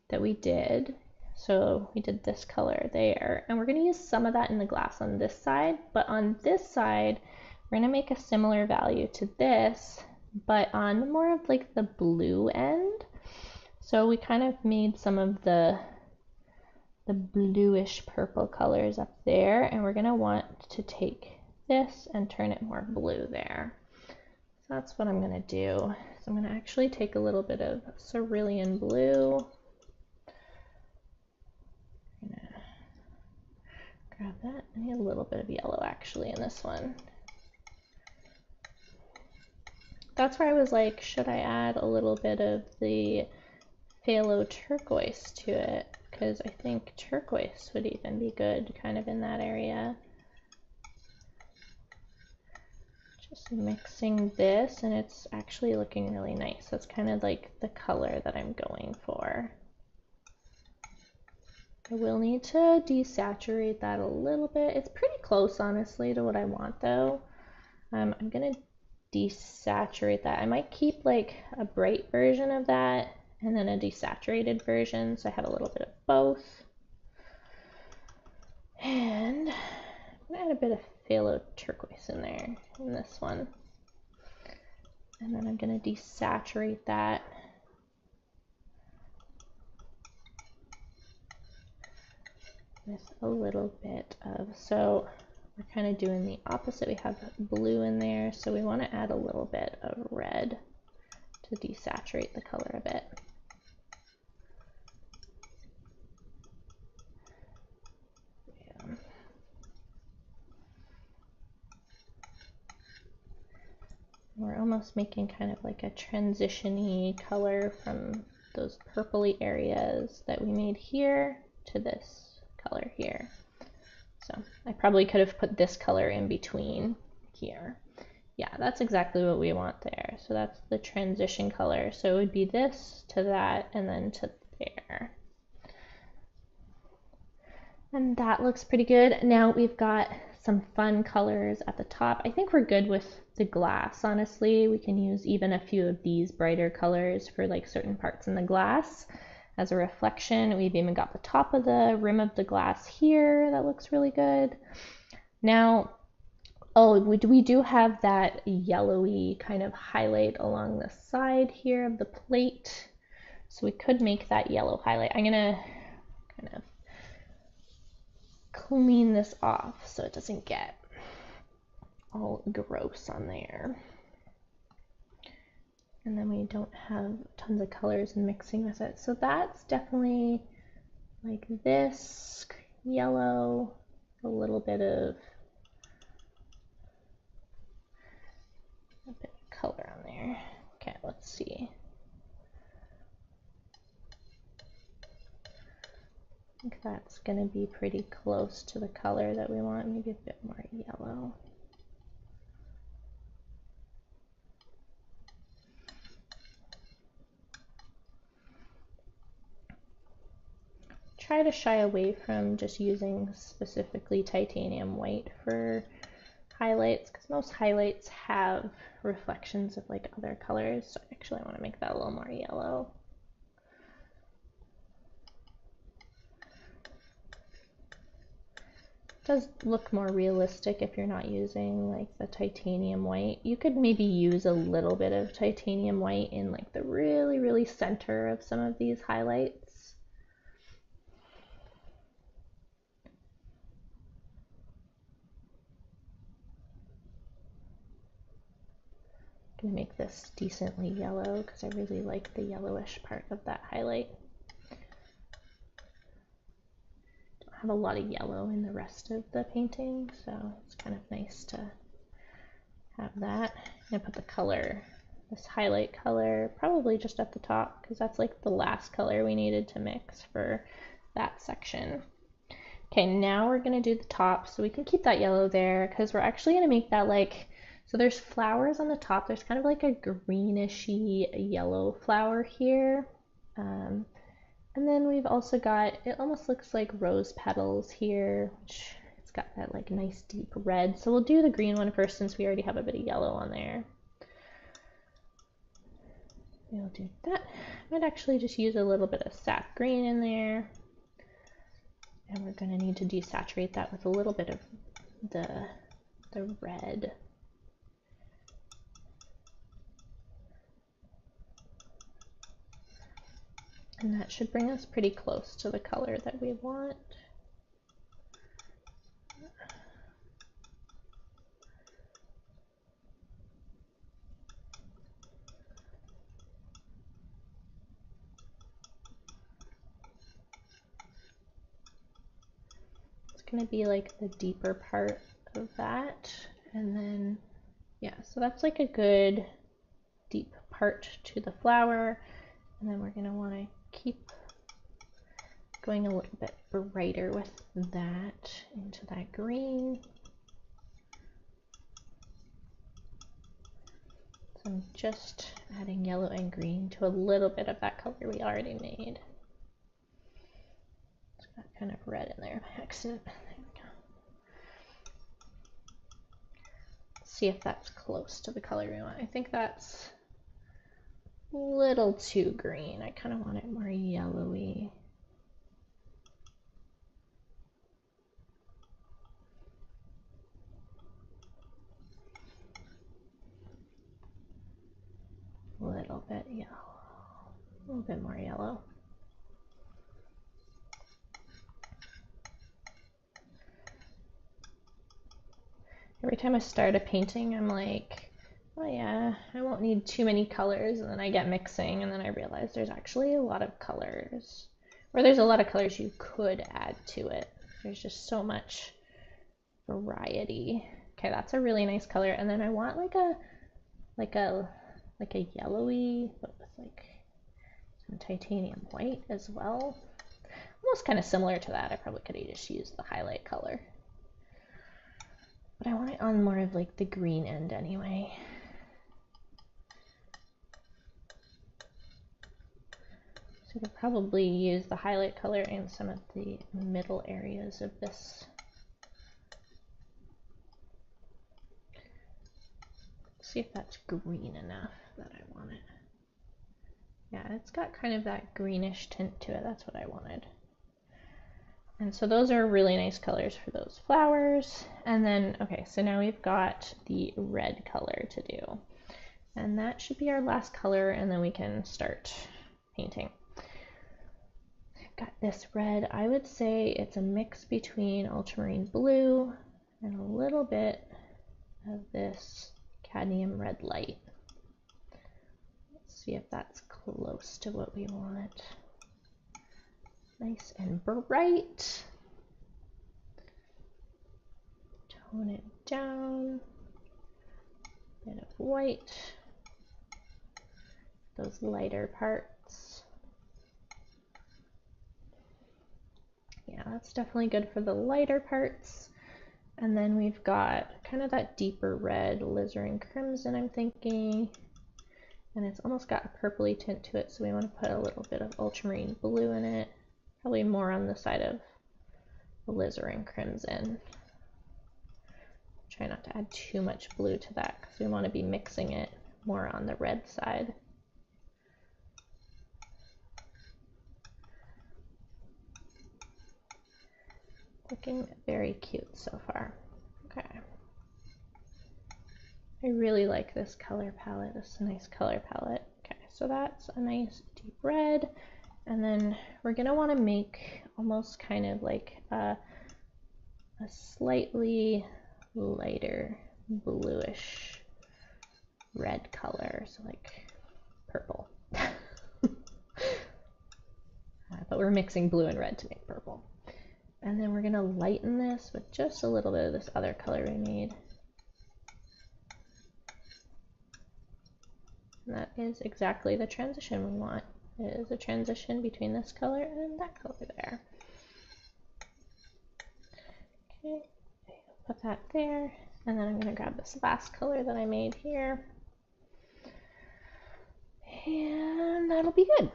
that we did. So we did this color there, and we're going to use some of that in the glass on this side, but on this side we're going to make a similar value to this, but on more of like the blue end. So we kind of made some of the bluish purple colors up there, and we're going to want to take this and turn it more blue there. So that's what I'm going to do. So I'm going to actually take a little bit of cerulean blue. I'm going to grab that. I need a little bit of yellow actually in this one. That's where I was like, should I add a little bit of the phthalo turquoise to it? Because I think turquoise would even be good kind of in that area. Just mixing this, and it's actually looking really nice. That's kind of like the color that I'm going for. I will need to desaturate that a little bit. It's pretty close, honestly, to what I want, though. I'm gonna desaturate that. I might keep like a bright version of that and then a desaturated version, so I have a little bit of both. And I'm gonna add a bit of phthalo turquoise in there in this one. And then I'm gonna desaturate that. With a little bit of, so we're kind of doing the opposite. We have blue in there, so we want to add a little bit of red to desaturate the color a bit. Yeah. We're almost making kind of like a transition-y color from those purpley areas that we made here to this color here. So I probably could have put this color in between here. Yeah, that's exactly what we want there. So that's the transition color. So it would be this to that and then to there. And that looks pretty good. Now we've got some fun colors at the top. I think we're good with the glass, honestly. We can use even a few of these brighter colors for like certain parts in the glass as a reflection. We've even got the top of the rim of the glass here. That looks really good. Now, oh, we do have that yellowy kind of highlight along the side here of the plate. So we could make that yellow highlight. I'm gonna kind of clean this off so it doesn't get all gross on there. And then we don't have tons of colors mixing with it. So that's definitely like this yellow, a little bit of color on there. Okay, let's see. I think that's going to be pretty close to the color that we want, maybe a bit more yellow. Try to shy away from just using specifically titanium white for highlights, because most highlights have reflections of like other colors. So actually I want to make that a little more yellow. It does look more realistic if you're not using like the titanium white. You could maybe use a little bit of titanium white in like the really center of some of these highlights. I'm gonna make this decently yellow because I really like the yellowish part of that highlight. Don't have a lot of yellow in the rest of the painting, so it's kind of nice to have that. I'm gonna put the color, this highlight color, probably just at the top because that's like the last color we needed to mix for that section. Okay, now we're gonna do the top, so we can keep that yellow there because we're actually gonna make that like, so there's flowers on the top. There's kind of like a greenish-y yellow flower here. And then we've also got, it almost looks like rose petals here, which it's got that like nice deep red. So we'll do the green one first since we already have a bit of yellow on there. We'll do that. I might actually just use a little bit of sap green in there. And we're gonna need to desaturate that with a little bit of the red. And that should bring us pretty close to the color that we want. It's going to be like the deeper part of that. And then, yeah, so that's like a good deep part to the flower, and then we're going to want to keep going a little bit brighter with that into that green. So I'm just adding yellow and green to a little bit of that color we already made. It's got kind of red in there by accident. There we go. Let's see if that's close to the color we want. I think that's a little too green. I kind of want it more yellowy. A little bit yellow, a little bit more yellow. Every time I start a painting, I'm like, oh yeah, I won't need too many colors, and then I get mixing, and then I realize there's actually a lot of colors, or there's a lot of colors you could add to it. There's just so much variety. Okay, that's a really nice color, and then I want like a yellowy, but with like some titanium white as well. Almost kind of similar to that. I probably could have just used the highlight color. But I want it on more of like the green end anyway. So we'll probably use the highlight color in some of the middle areas of this. See if that's green enough that I want it. Yeah, it's got kind of that greenish tint to it. That's what I wanted. And so those are really nice colors for those flowers. And then, okay, so now we've got the red color to do. And that should be our last color, and then we can start painting. I've got this red. I would say it's a mix between ultramarine blue and a little bit of this cadmium red light. Let's see if that's close to what we want. Nice and bright. Tone it down. Bit of white. Those lighter parts. Yeah, that's definitely good for the lighter parts. And then we've got kind of that deeper red, alizarin crimson, I'm thinking. And it's almost got a purpley tint to it, so we want to put a little bit of ultramarine blue in it. Probably more on the side of alizarin crimson. Try not to add too much blue to that because we want to be mixing it more on the red side. Looking very cute so far. Okay. I really like this color palette. This is a nice color palette. Okay, so that's a nice deep red. And then we're going to want to make almost kind of like a slightly lighter bluish red color, so like purple. But we're mixing blue and red to make purple. And then we're going to lighten this with just a little bit of this other color we made. And that is exactly the transition we want. It is a transition between this color and that color there. Okay, put that there. And then I'm going to grab this last color that I made here. And that'll be good.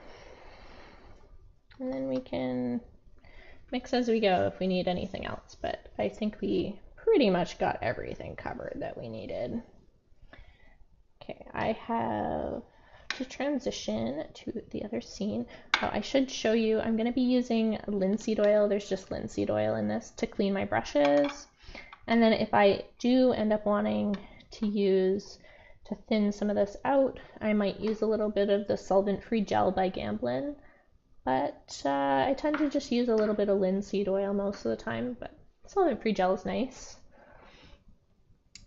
And then we can mix as we go if we need anything else. But I think we pretty much got everything covered that we needed. Okay, I have to transition to the other scene. Oh, I should show you, I'm going to be using linseed oil. There's just linseed oil in this to clean my brushes. And then if I do end up wanting to thin some of this out, I might use a little bit of the solvent-free gel by Gamblin. But I tend to just use a little bit of linseed oil most of the time, but solvent-free gel is nice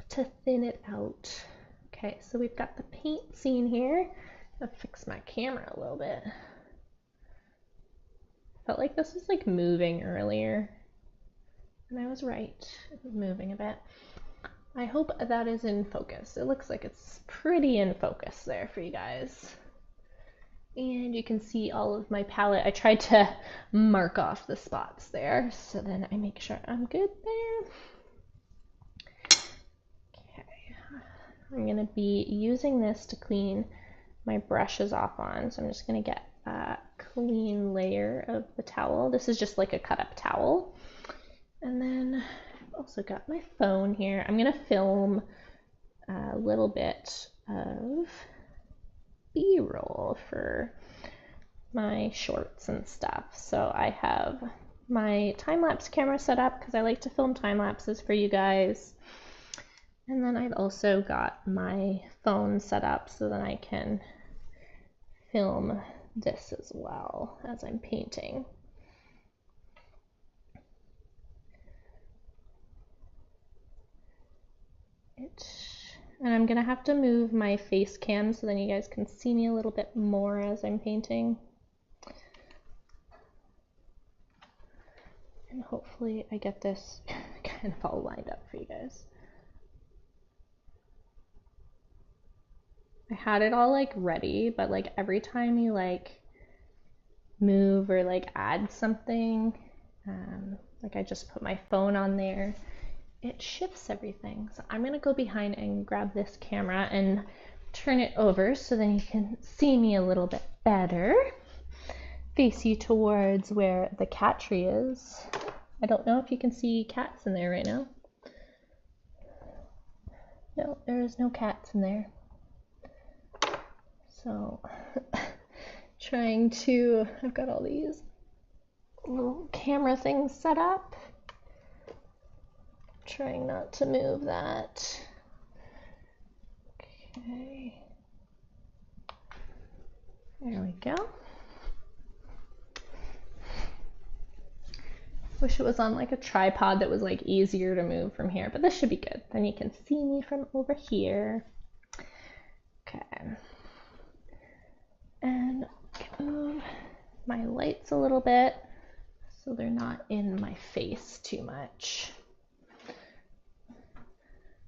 to thin it out. Okay, so we've got the paint scene here. I'll fix my camera a little bit. Felt like this was like moving earlier, and I was right. It was moving a bit. I hope that is in focus. It looks like it's pretty in focus there for you guys. And you can see all of my palette. I tried to mark off the spots there, so then I make sure I'm good there. Okay, I'm gonna be using this to clean my brushes off on, so I'm just gonna get a clean layer of the towel. This is just like a cut up towel. And then I've also got my phone here. I'm gonna film a little bit of B-roll for my shorts and stuff. So I have my time-lapse camera set up because I like to film time lapses for you guys. And then I've also got my phone set up so that I can film this as well as I'm painting. And I'm gonna have to move my face cam so then you guys can see me a little bit more as I'm painting. And hopefully I get this kind of all lined up for you guys. I had it all like ready, but like every time you like move or like add something, like I just put my phone on there, it shifts everything. So I'm gonna go behind and grab this camera and turn it over so then you can see me a little bit better. Face you towards where the cat tree is. I don't know if you can see cats in there right now. No, there is no cats in there. So trying to, I've got all these little camera things set up. Trying not to move that. Okay. There we go. Wish it was on like a tripod that was like easier to move from here, but this should be good. Then you can see me from over here. Okay. And move my lights a little bit so they're not in my face too much.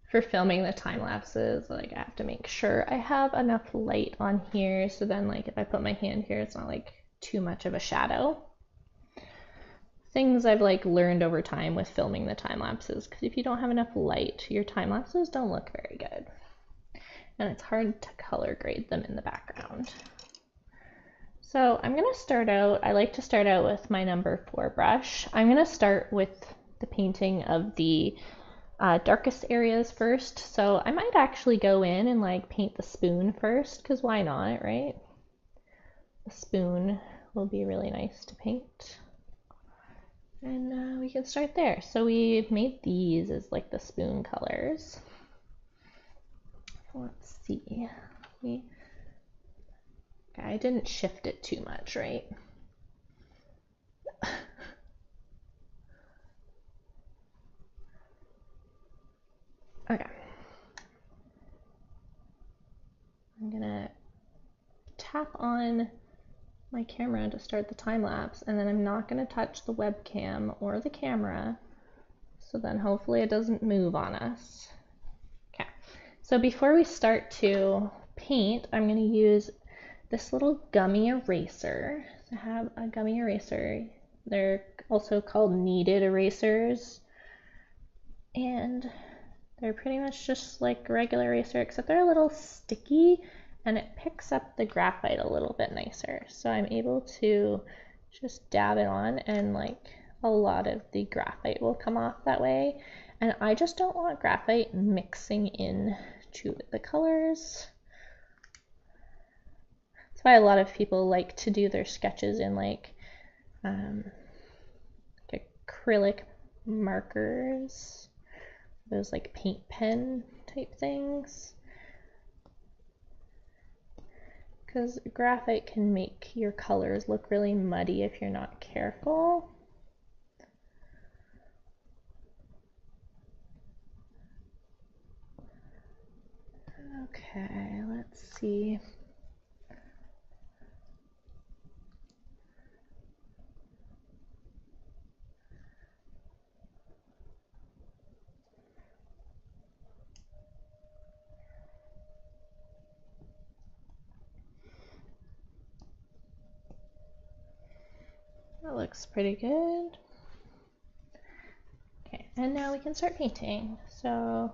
For filming the time lapses, like I have to make sure I have enough light on here so then like if I put my hand here, it's not like too much of a shadow. Things I've like learned over time with filming the time lapses, because if you don't have enough light, your time lapses don't look very good. And it's hard to color grade them in the background. So I'm gonna start out, I like to start out with my number 4 brush. I'm gonna start with the painting of the darkest areas first. So I might actually go in and like paint the spoon first, because why not, right? The spoon will be really nice to paint. And we can start there. So we've made these as like the spoon colors. Let's see. Okay, I didn't shift it too much, right? Okay. I'm gonna tap on my camera to start the time lapse, and then I'm not gonna touch the webcam or the camera, so then hopefully it doesn't move on us. Okay, so before we start to paint, I'm gonna use this little gummy eraser. So I have a gummy eraser. They're also called kneaded erasers, and they're pretty much just like a regular eraser, except they're a little sticky and it picks up the graphite a little bit nicer. So I'm able to just dab it on and like a lot of the graphite will come off that way. And I just don't want graphite mixing in to the colors. That's why a lot of people like to do their sketches in like acrylic markers, those like paint pen type things, because graphite can make your colors look really muddy if you're not careful. Okay, let's see. looks pretty good. Okay, and now we can start painting. So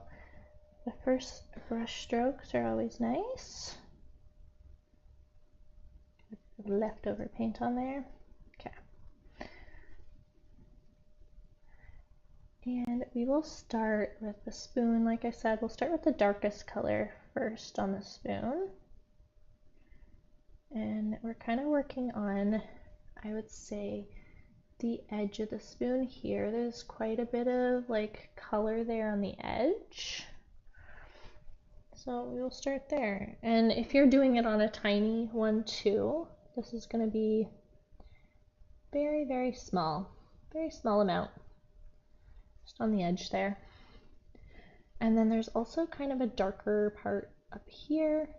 the first brush strokes are always nice. Leftover paint on there. Okay. And we will start with the spoon. Like I said, we'll start with the darkest color first on the spoon. And we're kind of working on, I would say, the edge of the spoon here. There's quite a bit of like color there on the edge. So we will start there. And if you're doing it on a tiny one too, this is going to be very, very small amount, just on the edge there. And then there's also kind of a darker part up here.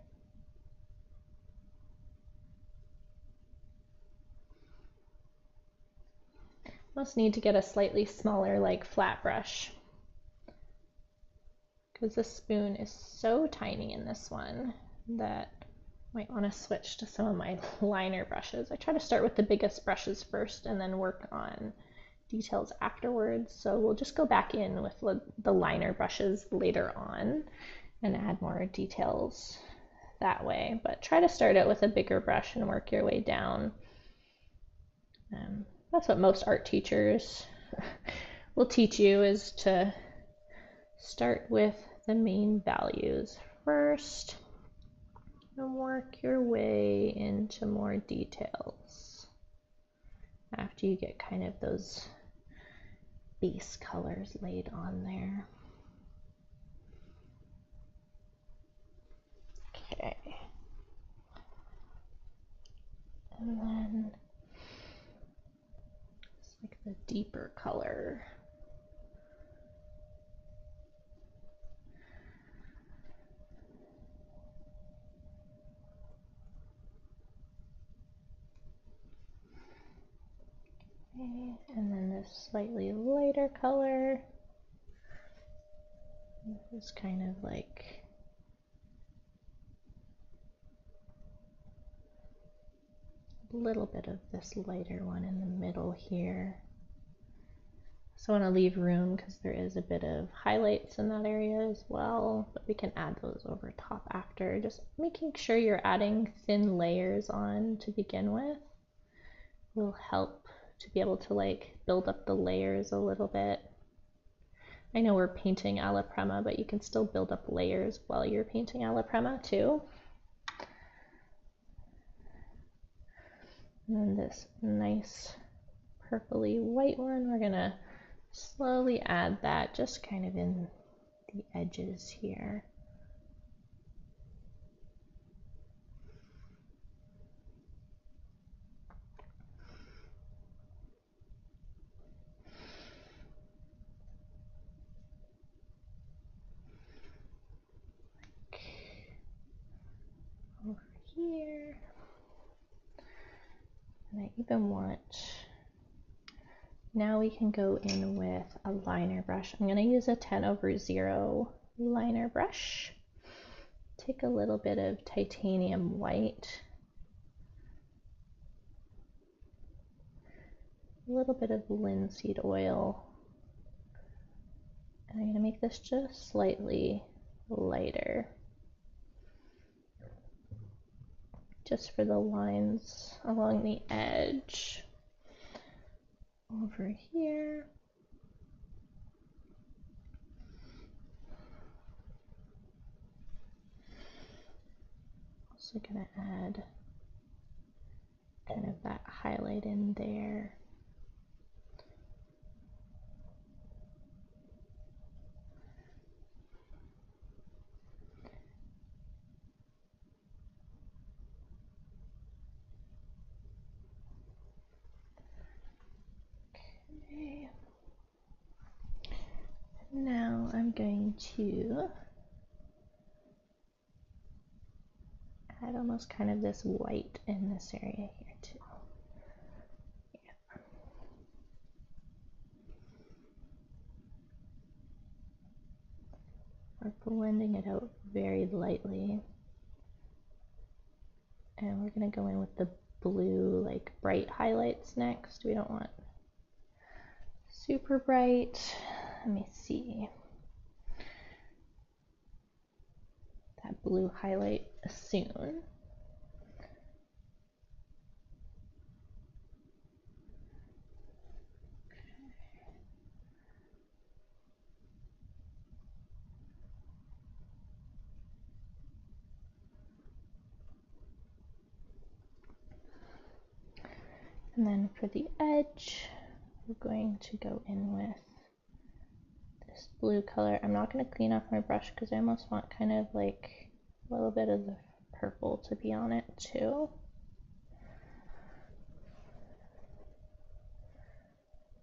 Almost need to get a slightly smaller like flat brush, because this spoon is so tiny in this one that I might want to switch to some of my liner brushes. I try to start with the biggest brushes first and then work on details afterwards. So we'll just go back in with the liner brushes later on and add more details that way. But try to start out with a bigger brush and work your way down. That's what most art teachers will teach you, is to start with the main values first and work your way into more details after you get kind of those base colors laid on there. Okay. And then it's like the deeper color. Okay, and then this slightly lighter color. This is kind of like a little bit of this lighter one in the middle here. So I want to leave room because there is a bit of highlights in that area as well, but we can add those over top after. Just making sure you're adding thin layers on to begin with will help to be able to like build up the layers a little bit. I know we're painting alla prima, but you can still build up layers while you're painting alla prima too. And then this nice purpley white one, we're gonna slowly add that just kind of in the edges here. Over here. And I even want, now we can go in with a liner brush. I'm going to use a 10/0 liner brush. Take a little bit of titanium white, a little bit of linseed oil, and I'm going to make this just slightly lighter, just for the lines along the edge. Over here. Also gonna add kind of that highlight in there. Okay. Now I'm going to add almost kind of this white in this area here too. Yeah. We're blending it out very lightly. And we're going to go in with the blue, like bright highlights next. We don't want super bright. Let me see. That blue highlight soon. And then for the edge, we're going to go in with this blue color. I'm not going to clean off my brush because I almost want kind of like a little bit of the purple to be on it too.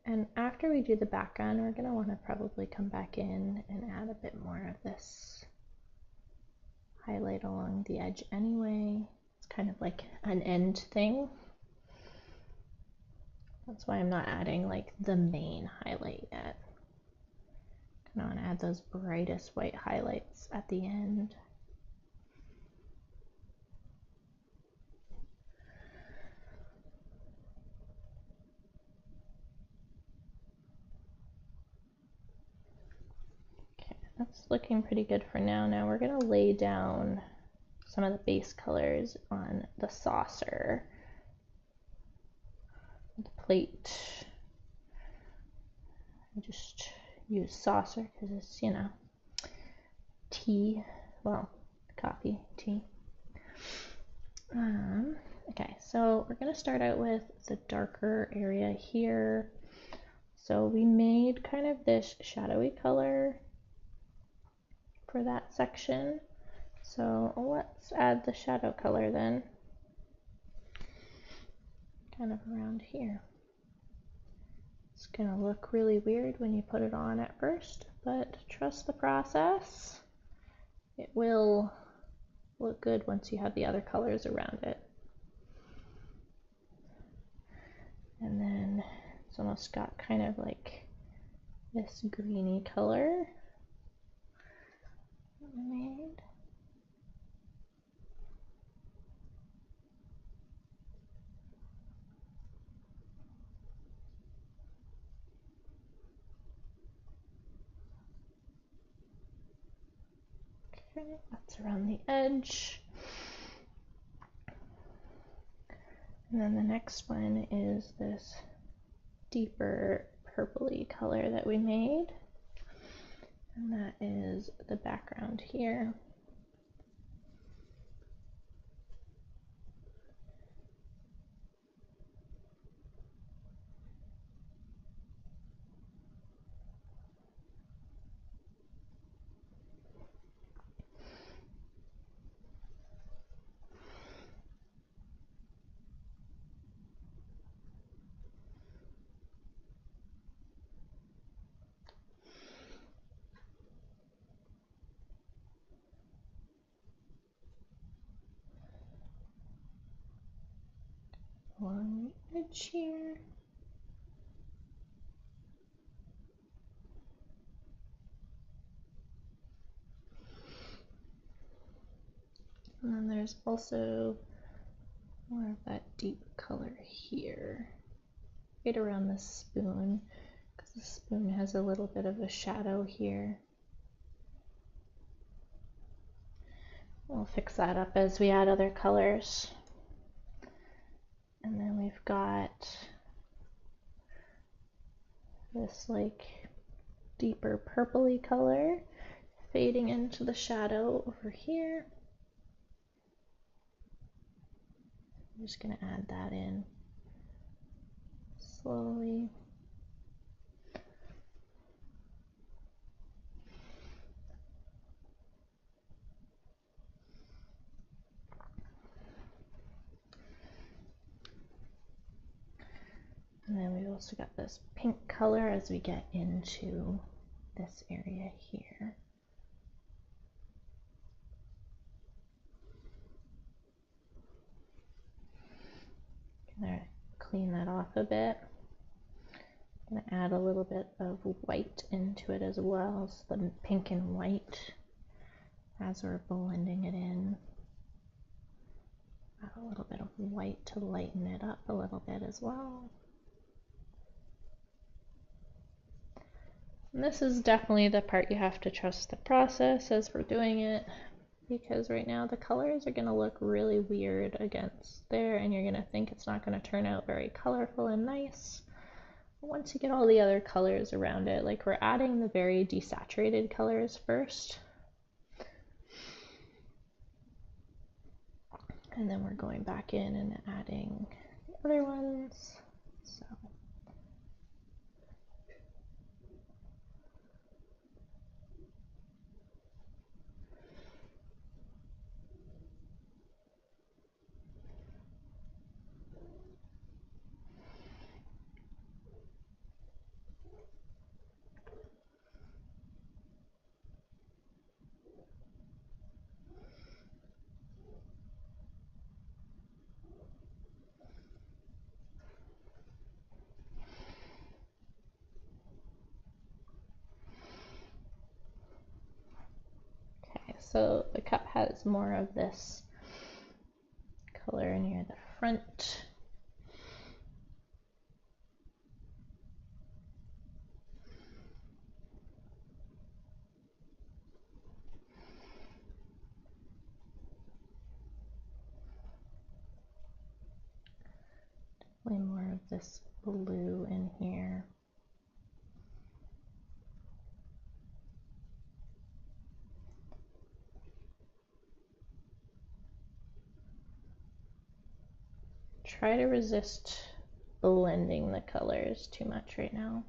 And after we do the background, we're going to want to probably come back in and add a bit more of this highlight along the edge anyway. It's kind of like an end thing. That's why I'm not adding like the main highlight yet. I want to add those brightest white highlights at the end. Okay, that's looking pretty good for now. Now we're going to lay down some of the base colors on the saucer, the plate. I just use saucer because it's, you know, tea, well, coffee, tea. Okay, so we're going to start out with the darker area here. So we made kind of this shadowy color for that section. So let's add the shadow color then, kind of around here. It's going to look really weird when you put it on at first, but trust the process. It will look good once you have the other colors around it. And then it's almost got kind of like this greeny color that I made. Okay, that's around the edge. And then the next one is this deeper purpley color that we made. And that is the background here. Along the edge here. And then there's also more of that deep color here, right around the spoon, because the spoon has a little bit of a shadow here. We'll fix that up as we add other colors. And then we've got this like deeper purpley color fading into the shadow over here. I'm just going to add that in slowly. And then we've also got this pink color as we get into this area here. Gonna clean that off a bit. Gonna add a little bit of white into it as well, so the pink and white as we're blending it in. Add a little bit of white to lighten it up a little bit as well. And this is definitely the part you have to trust the process as we're doing it, because right now the colors are going to look really weird against there and you're going to think it's not going to turn out very colorful and nice. But once you get all the other colors around it, like we're adding the very desaturated colors first, and then we're going back in and adding the other ones. So so the cup has more of this color near the front. Way more of this blue in here. Try to resist blending the colors too much right now.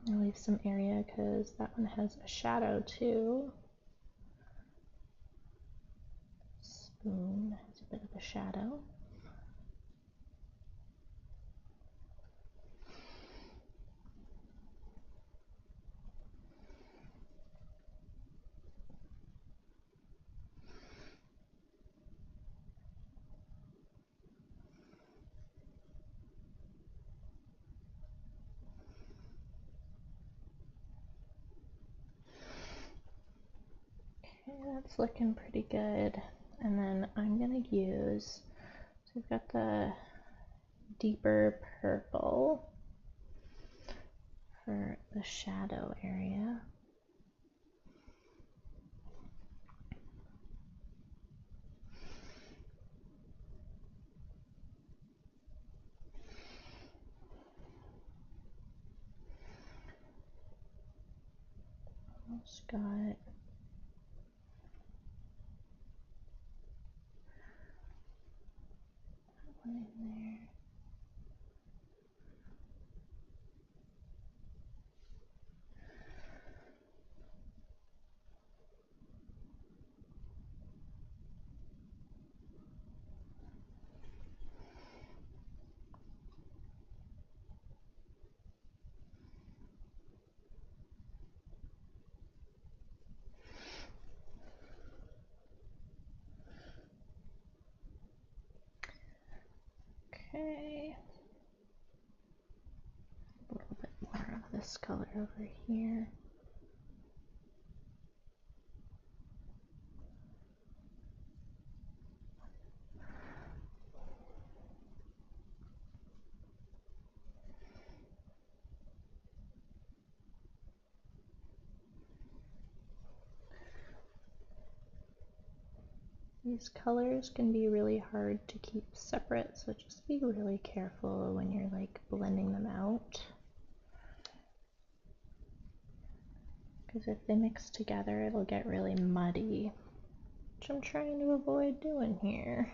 I'll leave some area because that one has a shadow too. Spoon has a bit of a shadow. Okay, that's looking pretty good. And then I'm gonna use, so we've got the deeper purple for the shadow area. Almost got that one in there. Okay, a little bit more of this color over here. These colors can be really hard to keep separate, so just be really careful when you're like blending them out. Because if they mix together, it'll get really muddy, which I'm trying to avoid doing here.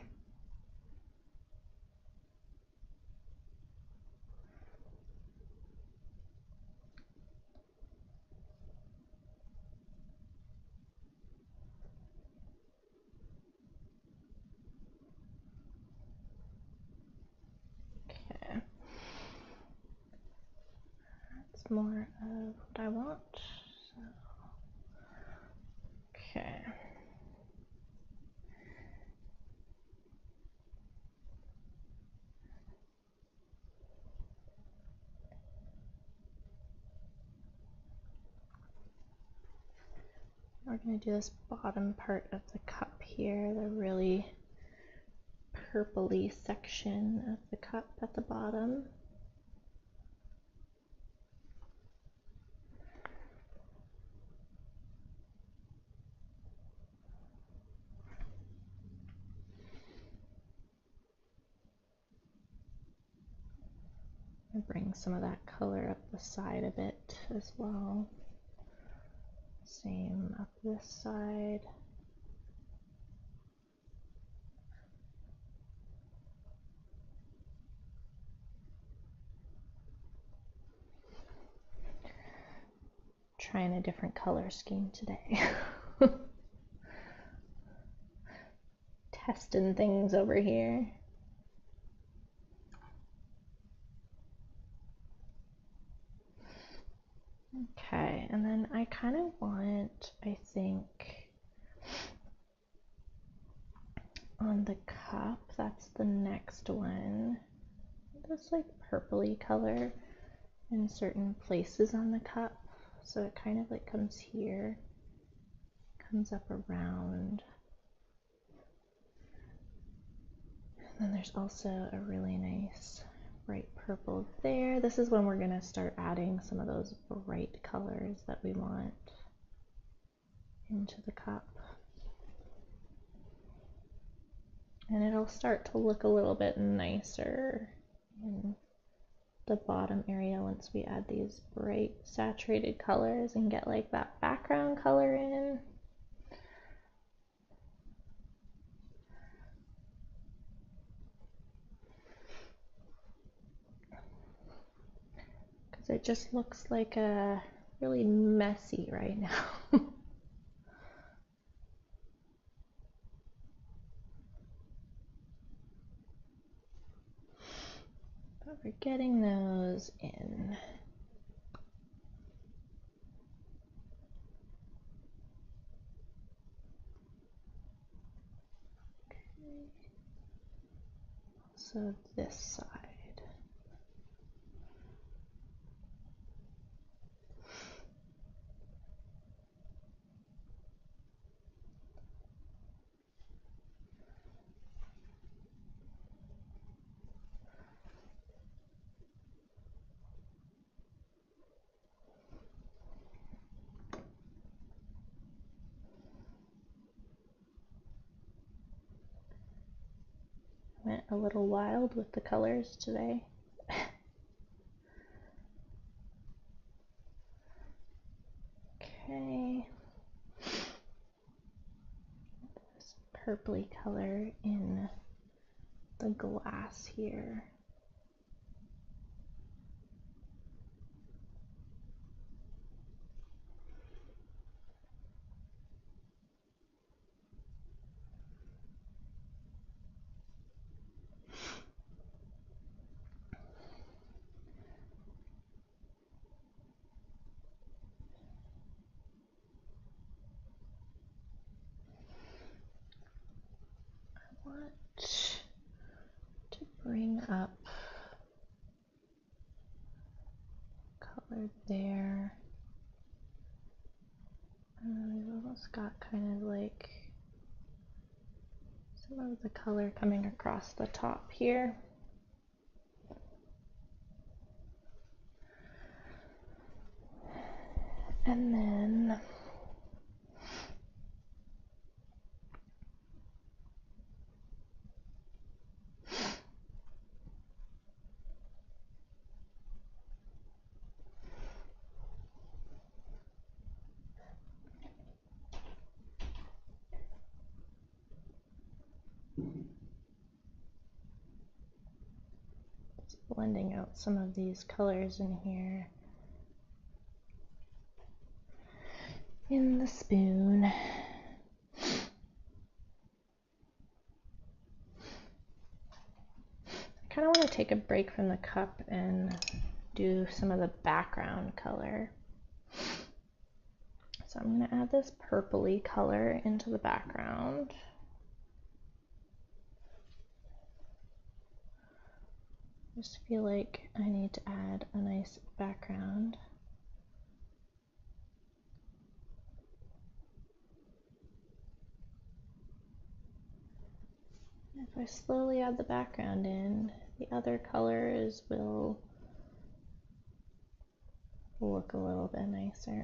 Okay, that's more of what I want. So, okay. We're going to do this bottom part of the cup here, the really purpley section of the cup at the bottom. And bring some of that color up the side a bit as well. Same up this side. Trying a different color scheme today. Testing things over here. Okay, and then I kind of want, I think, on the cup, that's the next one, this like purpley color in certain places on the cup. So it kind of like comes here, comes up around. And then there's also a really nice bright purple there. This is when we're going to start adding some of those bright colors that we want into the cup. And it'll start to look a little bit nicer in the bottom area once we add these bright saturated colors and get like that background color in. Because it just looks like a really messy right now. But we're getting those in. Okay. So this side. Went a little wild with the colors today. Okay. This purpley color in the glass here. To bring up color there. We've almost got kind of like some of the color coming across the top here. And then blending out some of these colors in here in the spoon. I kind of want to take a break from the cup and do some of the background color. So I'm going to add this purpley color into the background. Just feel like I need to add a nice background. If I slowly add the background in, the other colors will look a little bit nicer.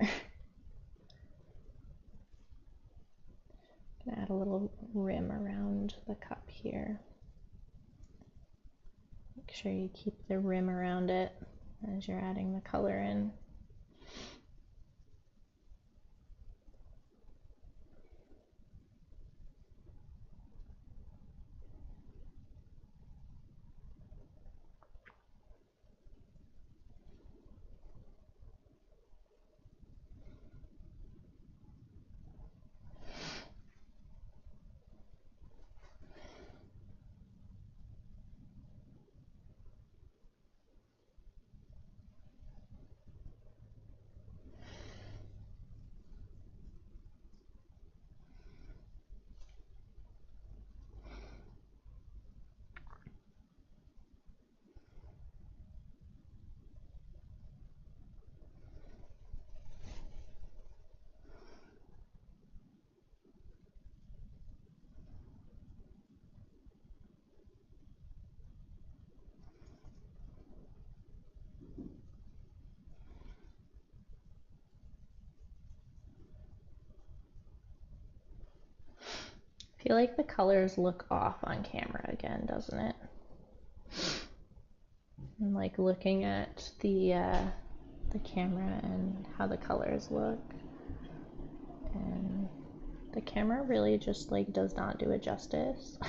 I'm gonna add a little rim around the cup here. Make sure you keep the rim around it as you're adding the color in. I feel like the colors look off on camera again, doesn't it? I'm like looking at the camera and how the colors look, and the camera really just like does not do it justice. I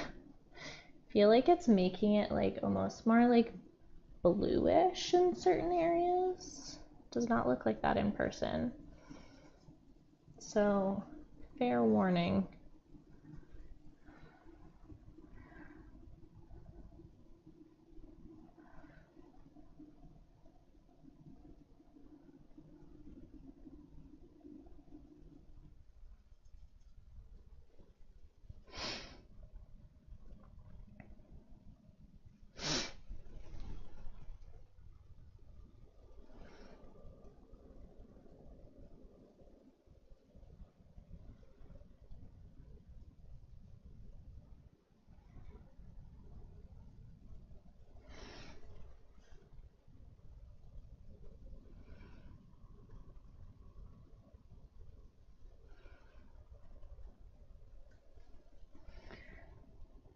feel like it's making it like almost more like bluish in certain areas. Does not look like that in person. So, fair warning.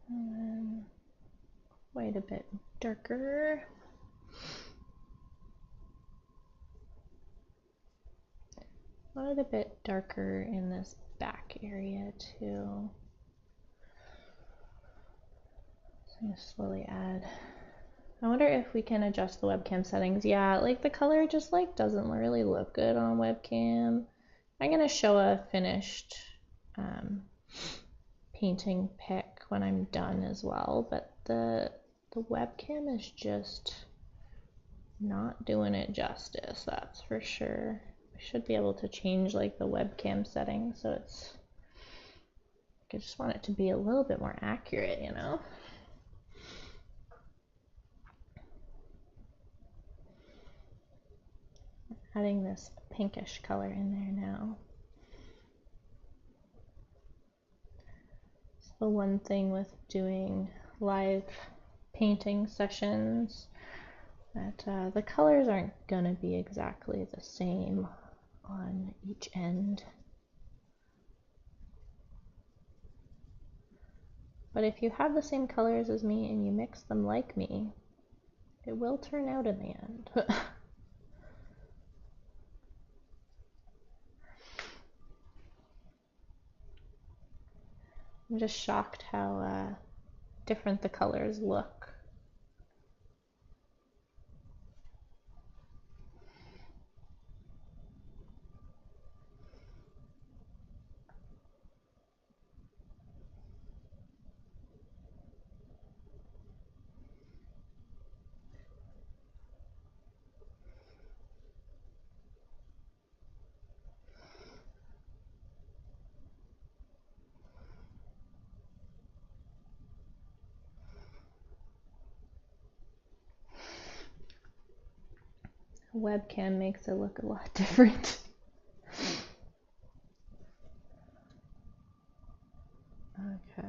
And then white a bit darker. I want it a bit darker in this back area too. So I'm gonna slowly add. I wonder if we can adjust the webcam settings. Yeah, like the color just like doesn't really look good on webcam. I'm gonna show a finished painting pic when I'm done as well, but the webcam is just not doing it justice, that's for sure. I should be able to change like the webcam settings so it's, I just want it to be a little bit more accurate, you know? Adding this pinkish color in there now. So the one thing with doing live painting sessions that the colors aren't gonna be exactly the same on each end. But if you have the same colors as me and you mix them like me, it will turn out in the end. I'm just shocked how different the colors look. Webcam makes it look a lot different. Okay.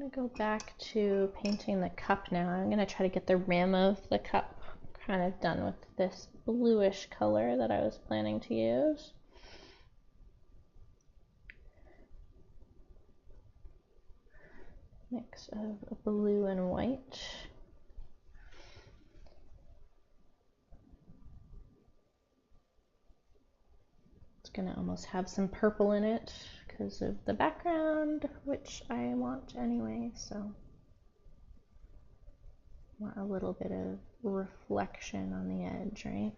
I'm gonna go back to painting the cup now. I'm gonna try to get the rim of the cup kind of done with this bluish color that I was planning to use. Mix of blue and white. It's gonna almost have some purple in it because of the background, which I want anyway, so I want a little bit of reflection on the edge, right?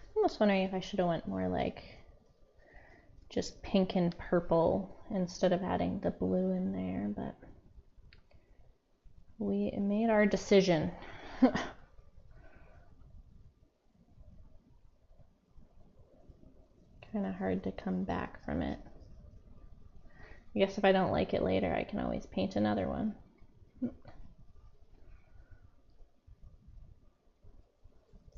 I'm almost wondering if I should have went more like just pink and purple instead of adding the blue in there, but we made our decision. Kind of hard to come back from it. I guess if I don't like it later, I can always paint another one.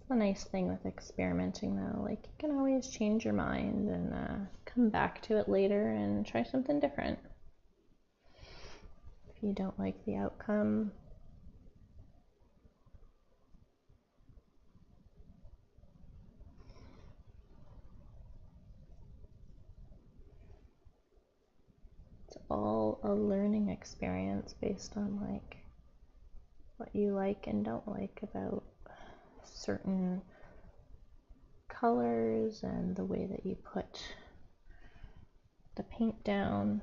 The nice thing with experimenting though, like you can always change your mind and come back to it later and try something different. If you don't like the outcome, it's all a learning experience based on like what you like and don't like about certain colors and the way that you put the paint down.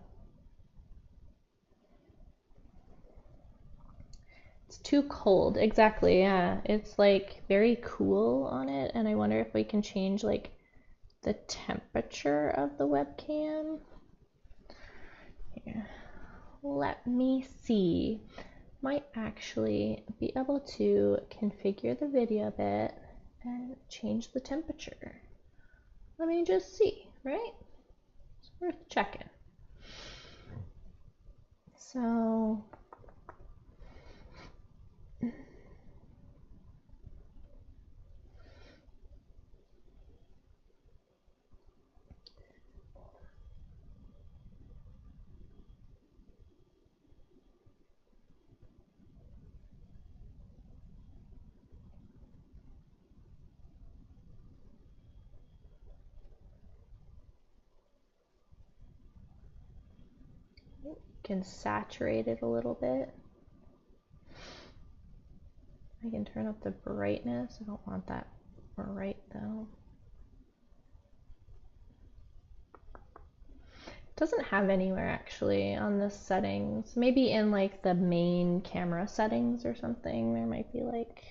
It's too cold. Exactly, yeah. It's like very cool on it, and I wonder if we can change like the temperature of the webcam. Here. Let me see. Might actually be able to configure the video a bit and change the temperature. Let me just see, right? It's worth checking. So can saturate it a little bit. I can turn up the brightness. I don't want that bright though. It doesn't have anywhere actually on the settings. Maybe in like the main camera settings or something, there might be like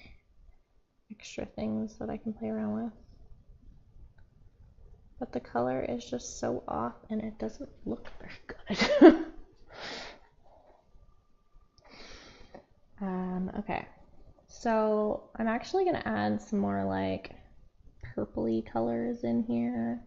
extra things that I can play around with. But the color is just so off and it doesn't look very good. Okay, so I'm actually gonna add some more like purpley colors in here.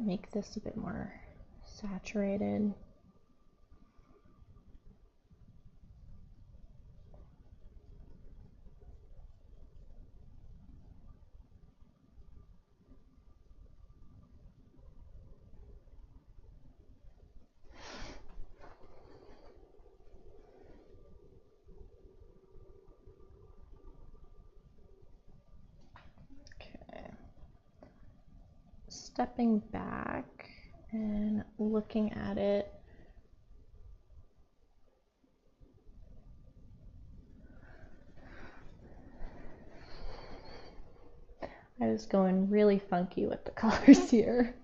Make this a bit more saturated. Okay. Stepping back and looking at it. I was going really funky with the colors here.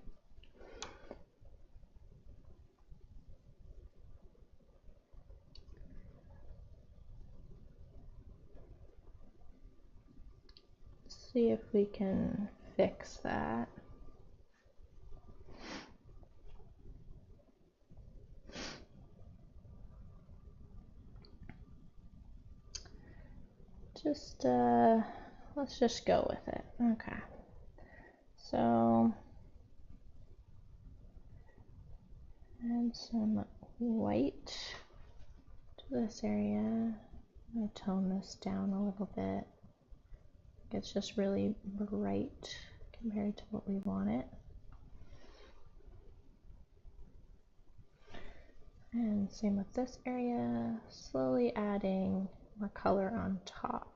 See if we can fix that. let's just go with it. Okay. So add some white to this area. I'm going to tone this down a little bit. It's just really bright compared to what we want it. And same with this area, slowly adding more color on top.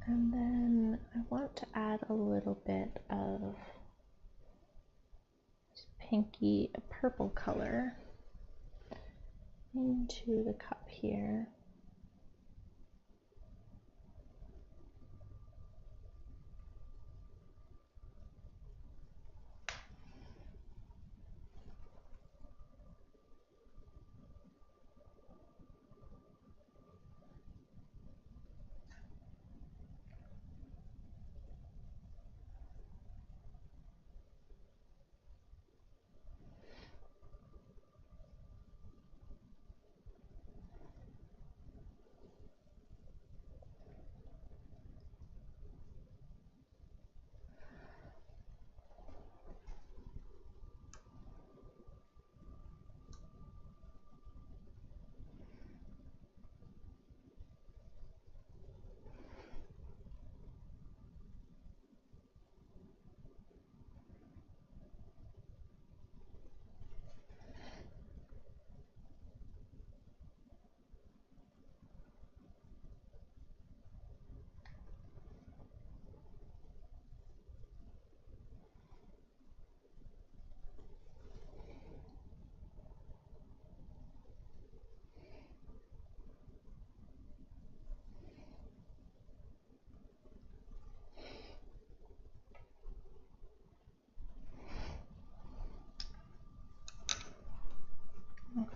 And then I want to add a little bit of this pinky purple color into the cup here.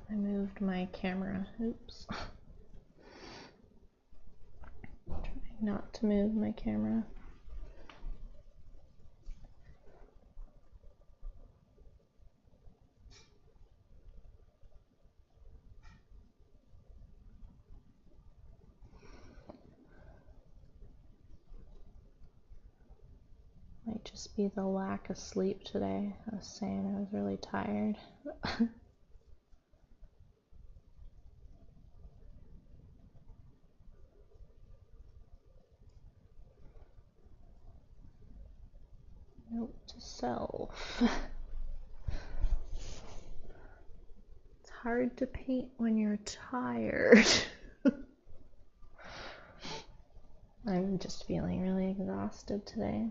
I moved my camera. Oops. Trying not to move my camera. Might just be the lack of sleep today. I was saying I was really tired. Note to self. It's hard to paint when you're tired. I'm just feeling really exhausted today.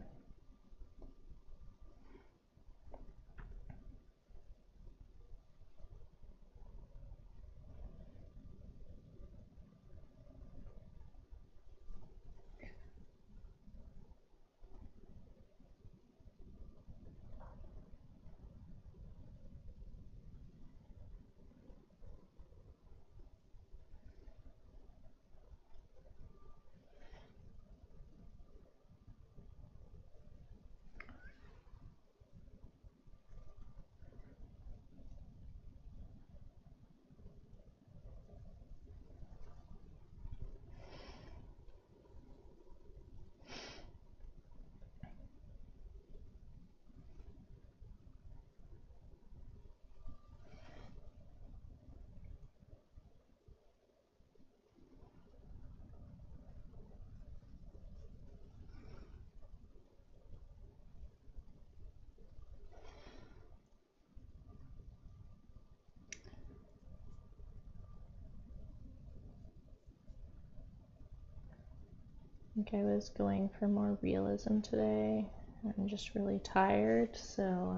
I think I was going for more realism today. I'm just really tired, so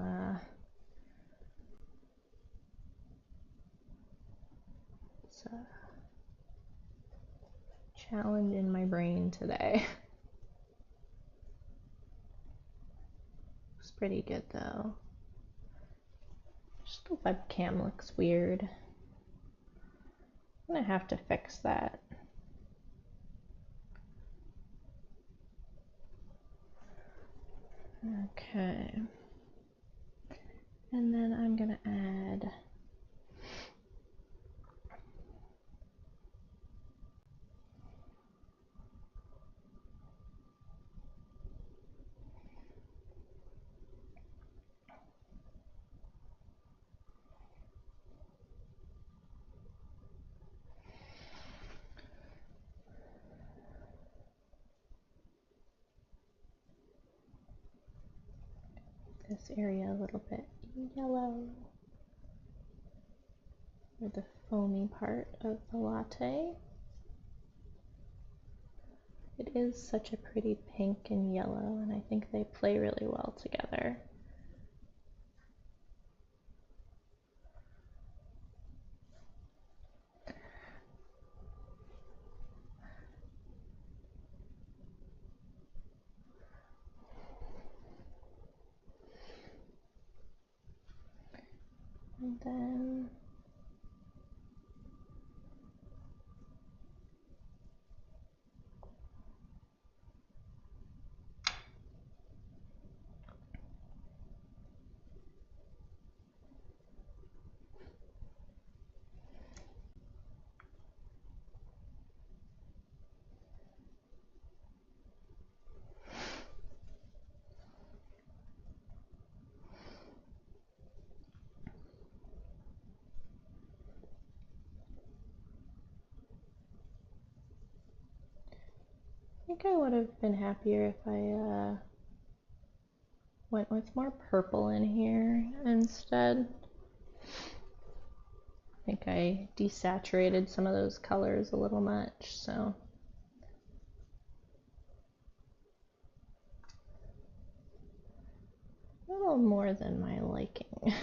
it's a challenge in my brain today. Looks pretty good though. The webcam looks weird. I'm gonna have to fix that. Okay. And then I'm gonna add this area a little bit yellow, or the foamy part of the latte. It is such a pretty pink and yellow, and I think they play really well together. And then I think I would have been happier if I went with more purple in here instead. I think I desaturated some of those colors a little much, so. A little more than my liking.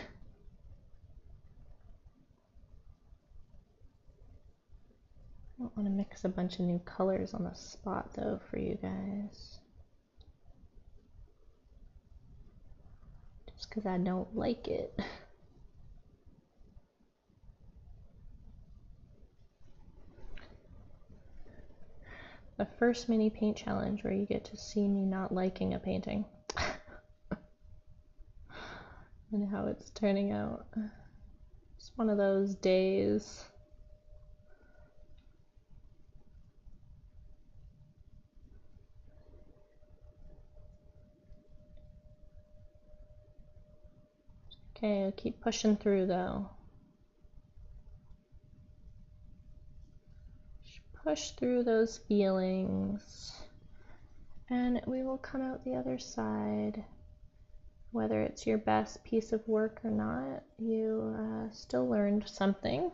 I don't want to mix a bunch of new colors on the spot though for you guys. Just because I don't like it. The first mini paint challenge where you get to see me not liking a painting. And how it's turning out. It's one of those days. Okay, I'll keep pushing through though. Push through those feelings, and we will come out the other side. Whether it's your best piece of work or not, you still learned something.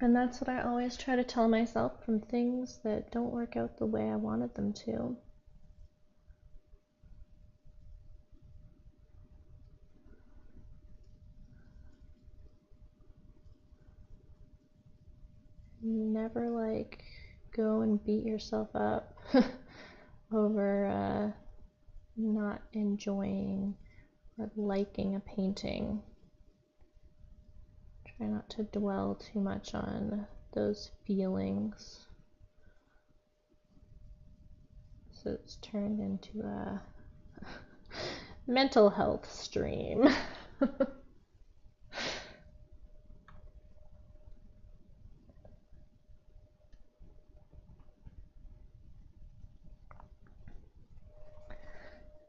And that's what I always try to tell myself from things that don't work out the way I wanted them to. Never like go and beat yourself up over not enjoying or liking a painting. Try not to dwell too much on those feelings. So it's turned into a mental health stream.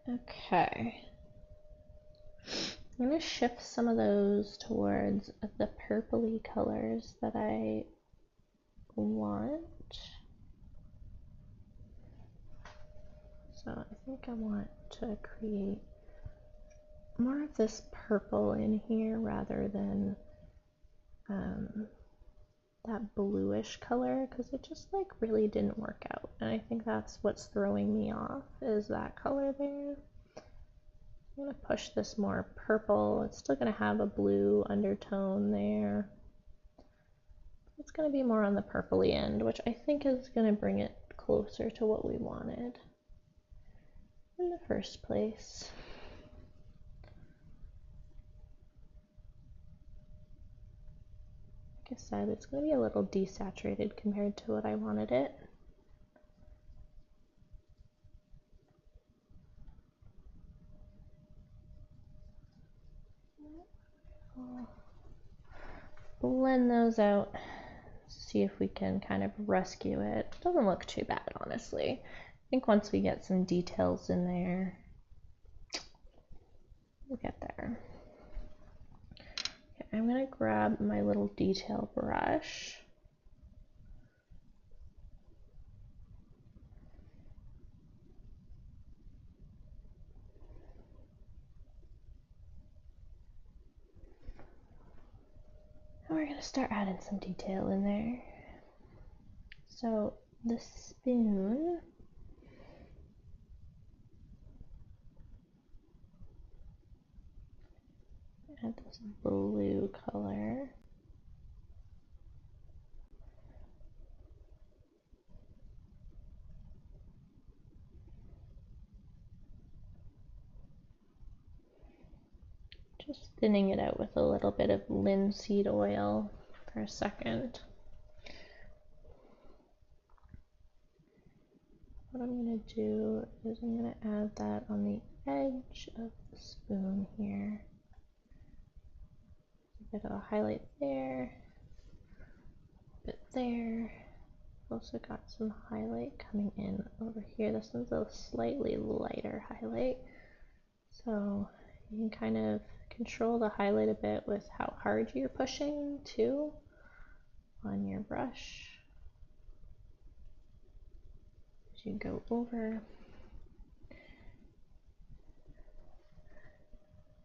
Okay. I'm going to shift some of those towards the purpley colors that I want. So I think I want to create more of this purple in here rather than that bluish color, because it just like really didn't work out, and I think that's what's throwing me off, is that color there. I'm going to push this more purple. It's still going to have a blue undertone there. It's going to be more on the purpley end, which I think is going to bring it closer to what we wanted in the first place. I said, it's going to be a little desaturated compared to what I wanted it. I'll blend those out, see if we can kind of rescue it. Doesn't look too bad, honestly. I think once we get some details in there, we'll get there. Okay, I'm going to grab my little detail brush. And we're going to start adding some detail in there. So the spoon, add this blue color. Just thinning it out with a little bit of linseed oil for a second. What I'm going to do is I'm going to add that on the edge of the spoon here. A bit of a highlight there, a bit there. Also got some highlight coming in over here. This one's a slightly lighter highlight. So you can kind of control the highlight a bit with how hard you're pushing too on your brush as you go over.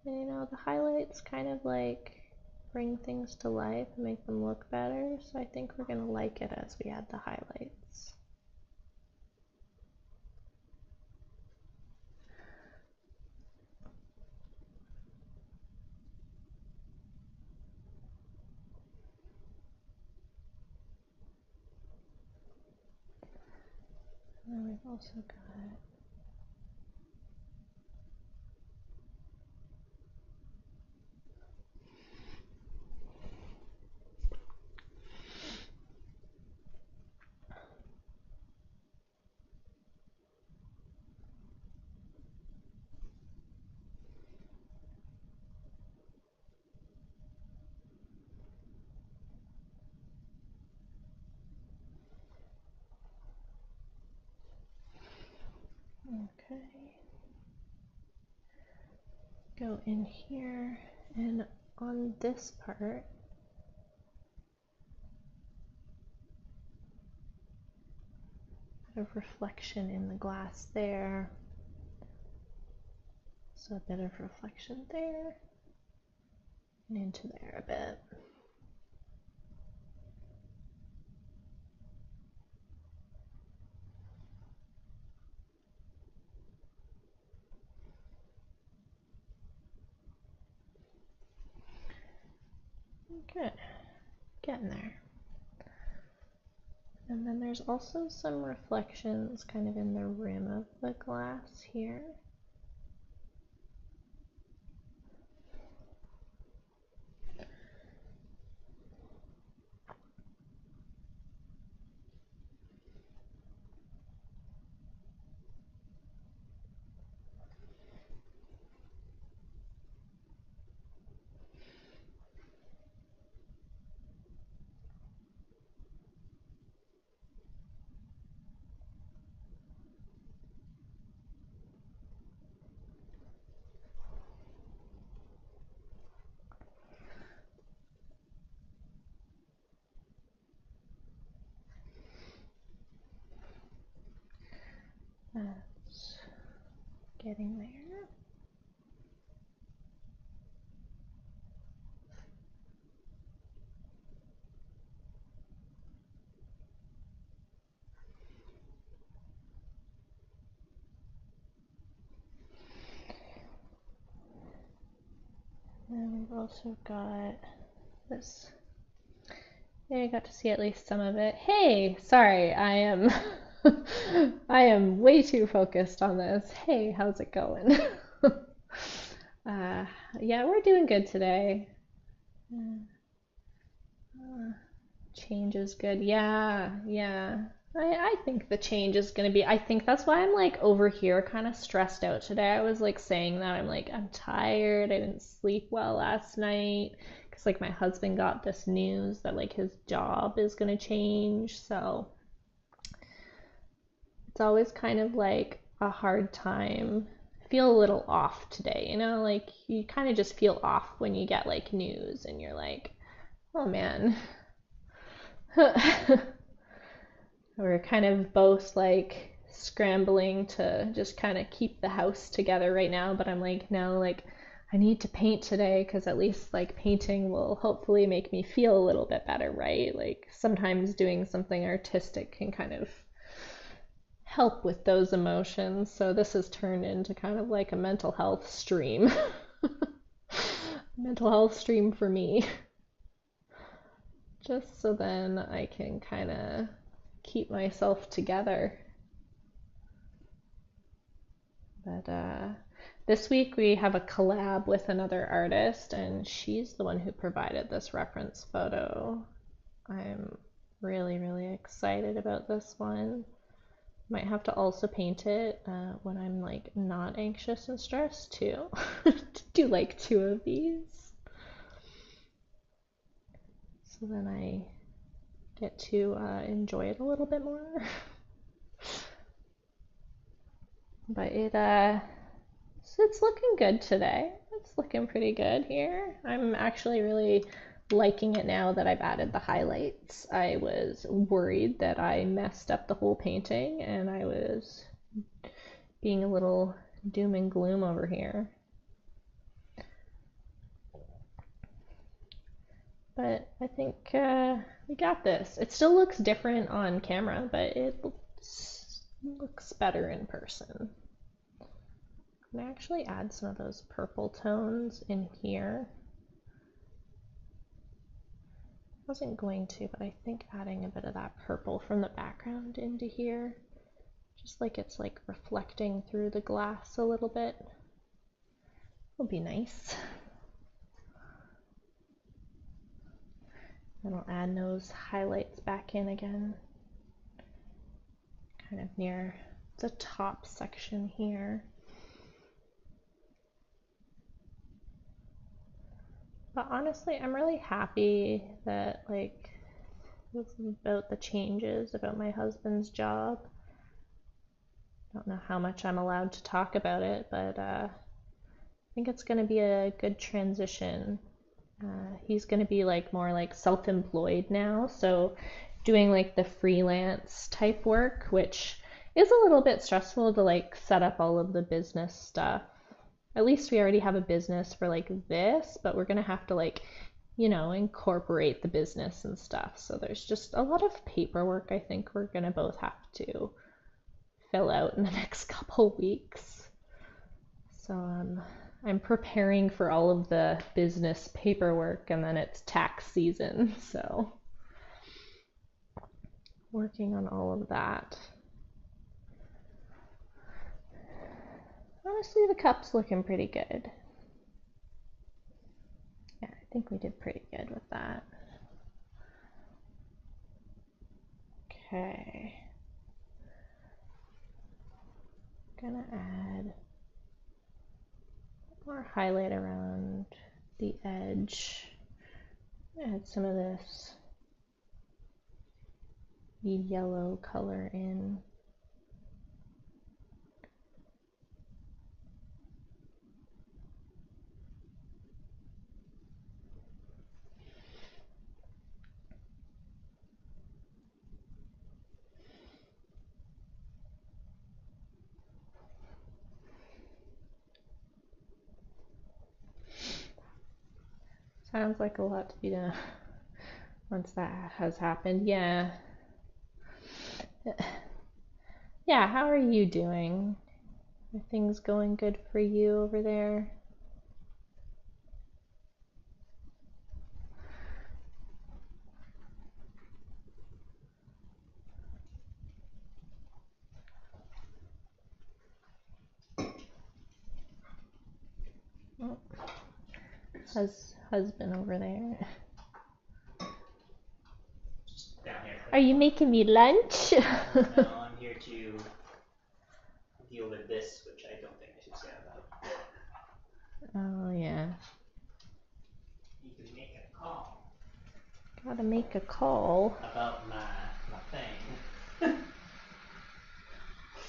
And you know, the highlights kind of like bring things to life and make them look better, so I think we're going to like it as we add the highlights. And then we've also got okay. Go in here, and on this part, bit of reflection in the glass there. So a bit of reflection there and into there a bit. Okay, getting there. And then there's also some reflections kind of in the rim of the glass here. That's getting there. And we've also got this. Yeah, I got to see at least some of it. Hey, sorry, I am I am way too focused on this. Hey, how's it going? Yeah, we're doing good today. Change is good. Yeah, yeah. I think the change is gonna be, I think that's why I'm like over here kind of stressed out today. I was like saying that I'm like, I'm tired. I didn't sleep well last night because like my husband got this news that like his job is gonna change. So it's always kind of like a hard time. I feel a little off today, you know, like you kind of just feel off when you get like news and you're like, oh man. We're kind of both like scrambling to just kind of keep the house together right now, but I'm like, no, like I need to paint today because at least like painting will hopefully make me feel a little bit better, right? Like sometimes doing something artistic can kind of help with those emotions. So this has turned into kind of like a mental health stream. Mental health stream for me. Just so then I can kind of keep myself together. But this week we have a collab with another artist, and she's the one who provided this reference photo. I'm really, really excited about this one. Might have to also paint it when I'm like not anxious and stressed too. Do like 2 of these. So then I get to enjoy it a little bit more. But it's looking good today. It's looking pretty good here. I'm actually really liking it now that I've added the highlights. I was worried that I messed up the whole painting and I was being a little doom and gloom over here. But I think we got this. It still looks different on camera, but it looks better in person. I'm gonna actually add some of those purple tones in here. I wasn't going to, but I think adding a bit of that purple from the background into here, just like it's like reflecting through the glass a little bit, will be nice. Then I'll add those highlights back in again, kind of near the top section here. But honestly, I'm really happy that like this is about the changes about my husband's job. I don't know how much I'm allowed to talk about it, but I think it's going to be a good transition. He's going to be like more like self-employed now, so doing like the freelance type work, which is a little bit stressful to like set up all of the business stuff. At least we already have a business for like this, but we're gonna have to like, you know, incorporate the business and stuff. So there's just a lot of paperwork I think we're gonna both have to fill out in the next couple weeks. So I'm preparing for all of the business paperwork, and then it's tax season, so working on all of that. Honestly, the cup's looking pretty good. Yeah, I think we did pretty good with that. Okay. Gonna add more highlight around the edge. Add some of this yellow color in. Sounds like a lot to be done once that has happened. Yeah. Yeah, how are you doing? Are things going good for you over there? Oh, husband over there. Are you making me lunch? No, I'm here to deal with this, which I don't think I should say out loud. Oh yeah. Need to make a call Gotta make a call. about my thing.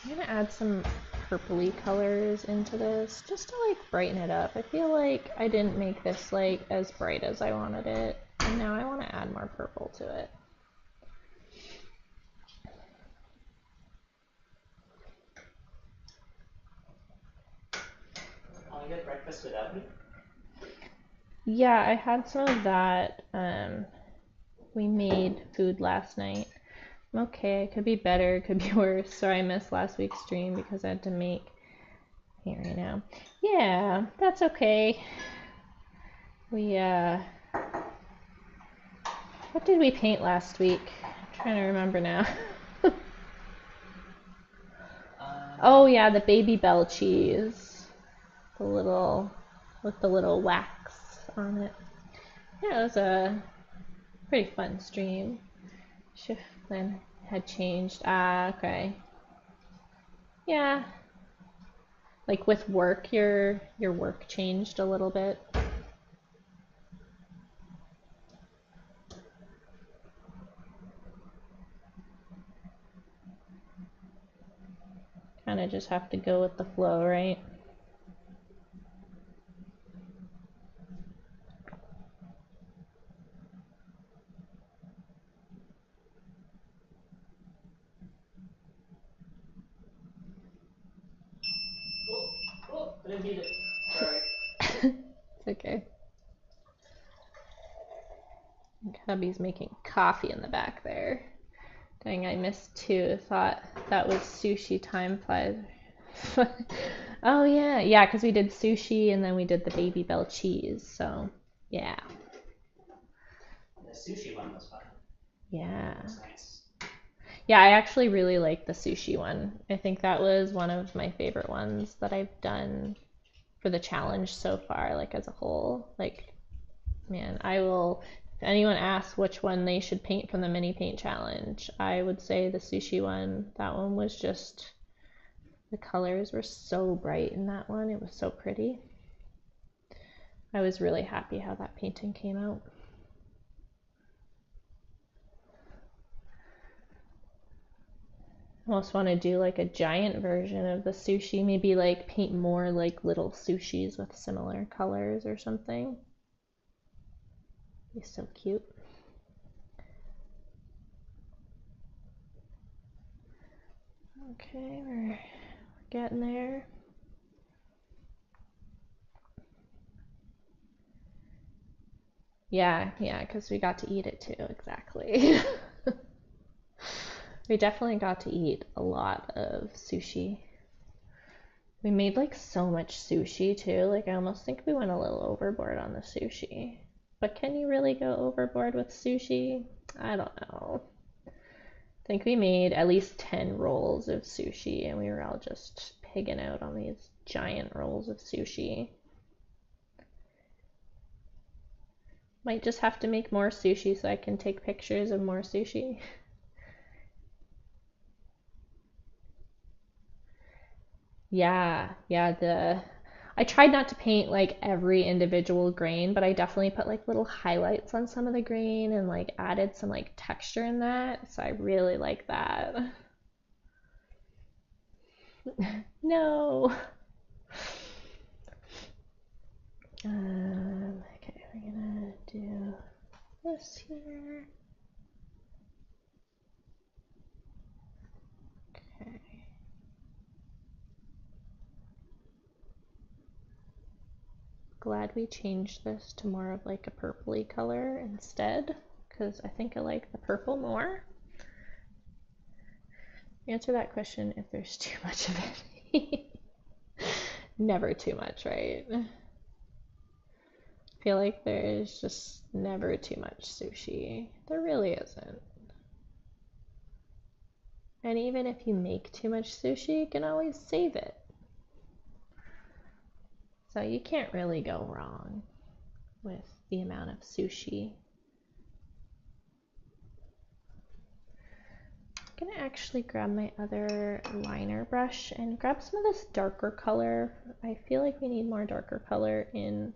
I'm gonna add some purpley colors into this just to like brighten it up. I feel like I didn't make this like as bright as I wanted it, and now I want to add more purple to it. Oh, you had breakfast without me? Yeah, I had some of that. We made food last night. I'm okay, it could be better, it could be worse. Sorry I missed last week's stream because I had to make paint right now. Yeah, that's okay. We what did we paint last week? I'm trying to remember now. Oh yeah, the baby bell cheese. The little, with the little wax on it. Yeah, it was a pretty fun stream. Shift then had changed. Ah, okay. Yeah. Like with work, your work changed a little bit. Kind of just have to go with the flow, right? Oh, I didn't mean it. Sorry. It's okay. Hubby's making coffee in the back there. Dang, I missed two. Thought that was sushi time flies. Oh yeah, yeah, because we did sushi and then we did the baby bell cheese. So yeah, The sushi one was fun. yeah, That's nice. yeah. I actually really like the sushi one. I think that was one of my favorite ones that I've done for the challenge so far, like as a whole. Like, man, I will. If anyone asks which one they should paint from the mini paint challenge, I would say the sushi one. That one was just, the colors were so bright in that one. It was so pretty. I was really happy how that painting came out. I almost want to do like a giant version of the sushi, maybe like paint more like little sushis with similar colors or something. Be so cute. Okay, we're getting there. Yeah, because we got to eat it too, exactly. We definitely got to eat a lot of sushi. We made like so much sushi too, like I almost think we went a little overboard on the sushi. But can you really go overboard with sushi? I don't know. I think we made at least 10 rolls of sushi and we were all just pigging out on these giant rolls of sushi. Might just have to make more sushi so I can take pictures of more sushi. Yeah, I tried not to paint like every individual grain, but I definitely put like little highlights on some of the grain and like added some like texture in that. So I really like that. No. Okay, we're gonna do this here. Okay. Glad we changed this to more of like a purpley color instead, because I think I like the purple more. Answer that question if there's too much of it. Never too much, right? I feel like there's just never too much sushi. There really isn't. And even if you make too much sushi, you can always save it. So you can't really go wrong with the amount of sushi. actually grab my other liner brush and grab some of this darker color. I feel like we need more darker color in,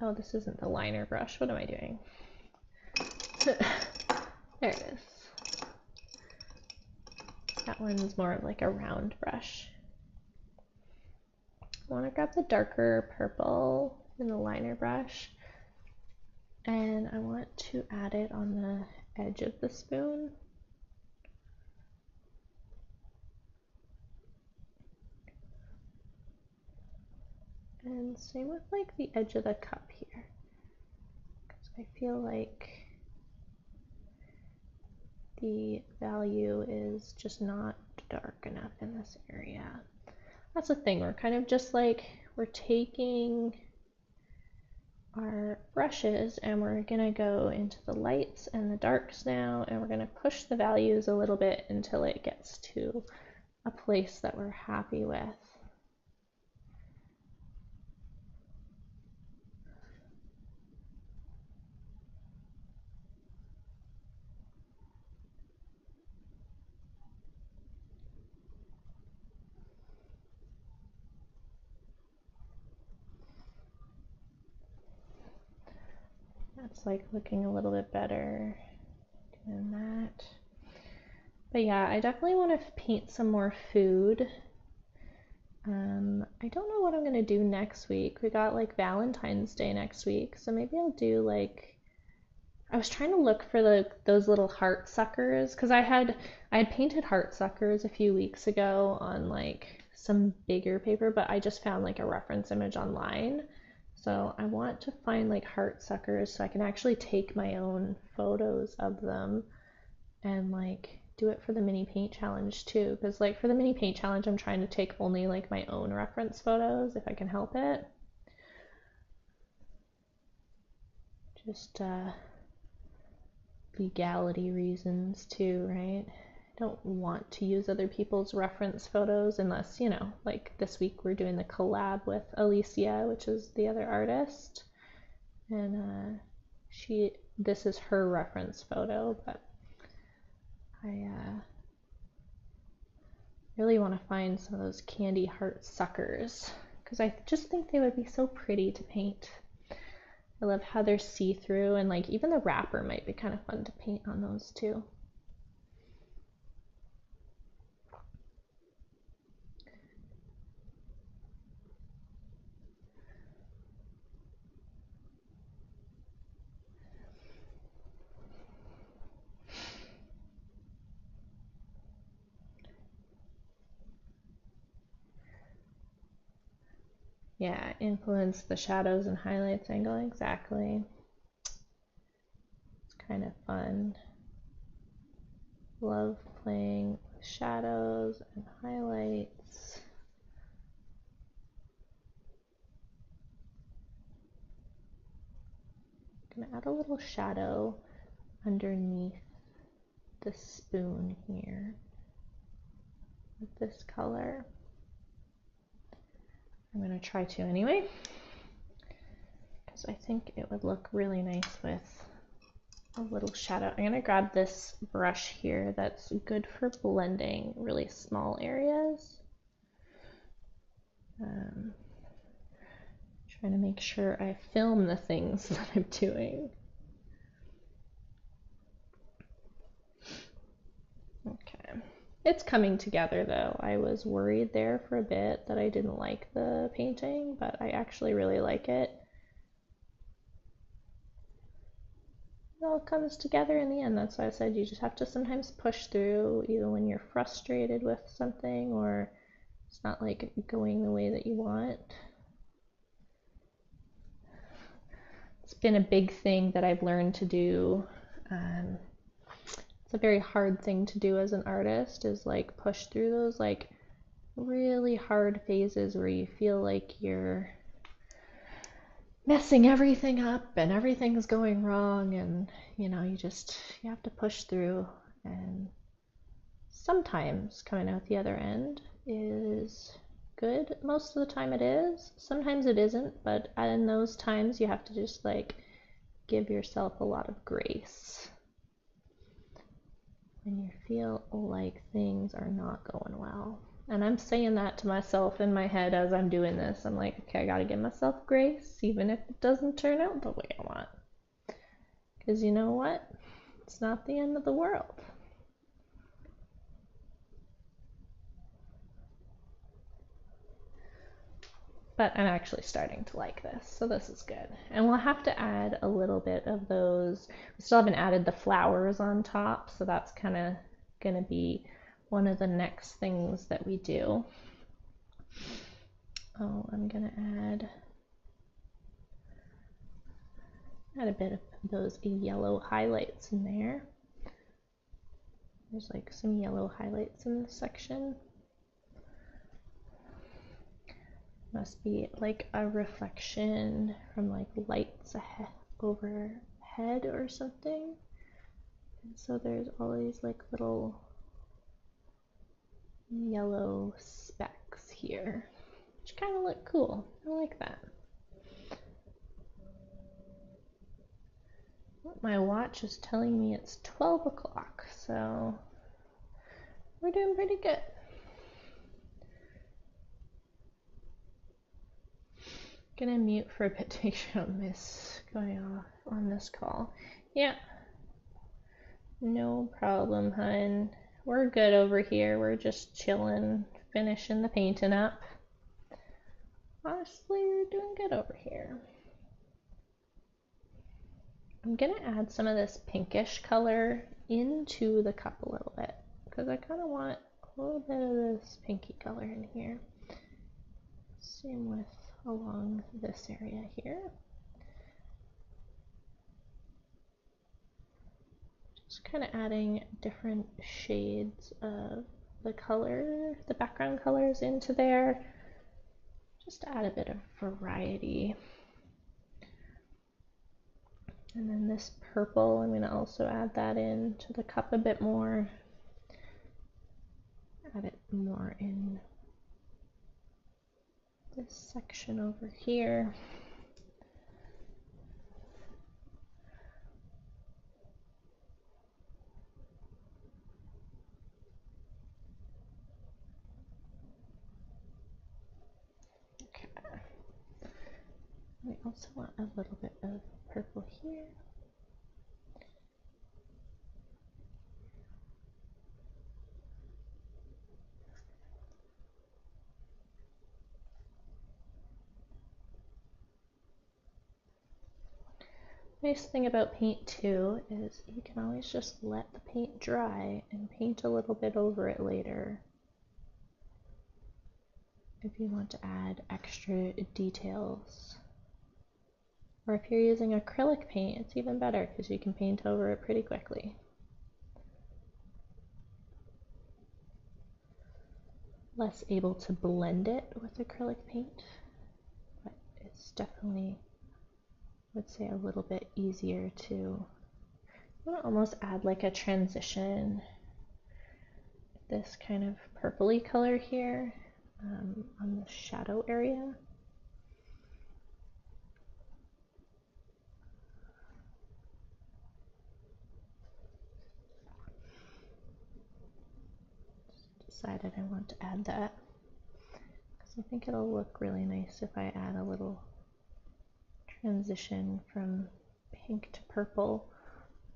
oh, this isn't the liner brush. What am I doing? There it is. That one's more of like a round brush. I want to grab the darker purple in the liner brush, and I want to add it on the edge of the spoon. And same with like the edge of the cup here, because I feel like the value is just not dark enough in this area. That's the thing, we're kind of just like, we're taking our brushes and we're gonna go into the lights and the darks now, and we're gonna push the values a little bit until it gets to a place that we're happy with. That's like looking a little bit better, doing that. But yeah, I definitely want to paint some more food. I don't know what I'm gonna do next week. We got like Valentine's Day next week, so maybe I'll do like, I was trying to look for those little heart suckers, because I had painted heart suckers a few weeks ago on like some bigger paper, but I just found like a reference image online. So I want to find like heart suckers so I can actually take my own photos of them and like do it for the mini paint challenge too, because like for the mini paint challenge I'm trying to take only like my own reference photos if I can help it. Just legality reasons too, right? I don't want to use other people's reference photos unless, you know, like this week we're doing the collab with Alicia, which is the other artist, and this is her reference photo, but I really want to find some of those candy heart suckers because I just think they would be so pretty to paint. I love how they're see-through, and like even the wrapper might be kind of fun to paint on those too. Yeah, influence the shadows and highlights angle, exactly. It's kind of fun. Love playing with shadows and highlights. I'm gonna add a little shadow underneath the spoon here with this color. I'm gonna try to anyway, because I think it would look really nice with a little shadow. I'm gonna grab this brush here that's good for blending really small areas. Trying to make sure I film the things that I'm doing. Okay, it's coming together though. I was worried there for a bit that I didn't like the painting, but I actually really like it. It all comes together in the end. That's why I said you just have to sometimes push through, even when you're frustrated with something or it's not like going the way that you want. It's been a big thing that I've learned to do. It's a very hard thing to do as an artist, is like push through those like really hard phases where you feel like you're messing everything up and everything's going wrong, and you know, you have to push through, and sometimes coming out the other end is good. Most of the time it is. Sometimes it isn't, but in those times you have to just like give yourself a lot of grace. when you feel like things are not going well. And I'm saying that to myself in my head as I'm doing this. I'm like, okay, I gotta give myself grace, even if it doesn't turn out the way I want. Because you know what? It's not the end of the world. But I'm actually starting to like this, so this is good. And we'll have to add a little bit of those. We still haven't added the flowers on top, so that's kind of going to be one of the next things that we do. Oh, I'm going to add a bit of those yellow highlights in there. There's like some yellow highlights in this section. Must be like a reflection from like lights overhead or something. And so there's all these like little yellow specks here, which kind of look cool. I like that. My watch is telling me it's 12 o'clock, so we're doing pretty good. Gonna mute for a bit to make sure I don't miss going off on this call. Yeah, no problem, hun. We're good over here. We're just chilling, finishing the painting up. Honestly, we're doing good over here. I'm gonna add some of this pinkish color into the cup a little bit because I kind of want a little bit of this pinky color in here. Same with along this area here. Just kind of adding different shades of the color, the background colors into there, just to add a bit of variety. And then this purple, I'm going to also add that into the cup a bit more. Add it more in this section over here. Okay. We also want a little bit of purple here. Nice thing about paint too is you can always just let the paint dry and paint a little bit over it later if you want to add extra details. Or if you're using acrylic paint, it's even better because you can paint over it pretty quickly. Less able to blend it with acrylic paint, but it's definitely, I would say, a little bit easier to almost add like a transition, this kind of purpley color here on the shadow area. Just decided I want to add that because I think it'll look really nice if I add a little transition from pink to purple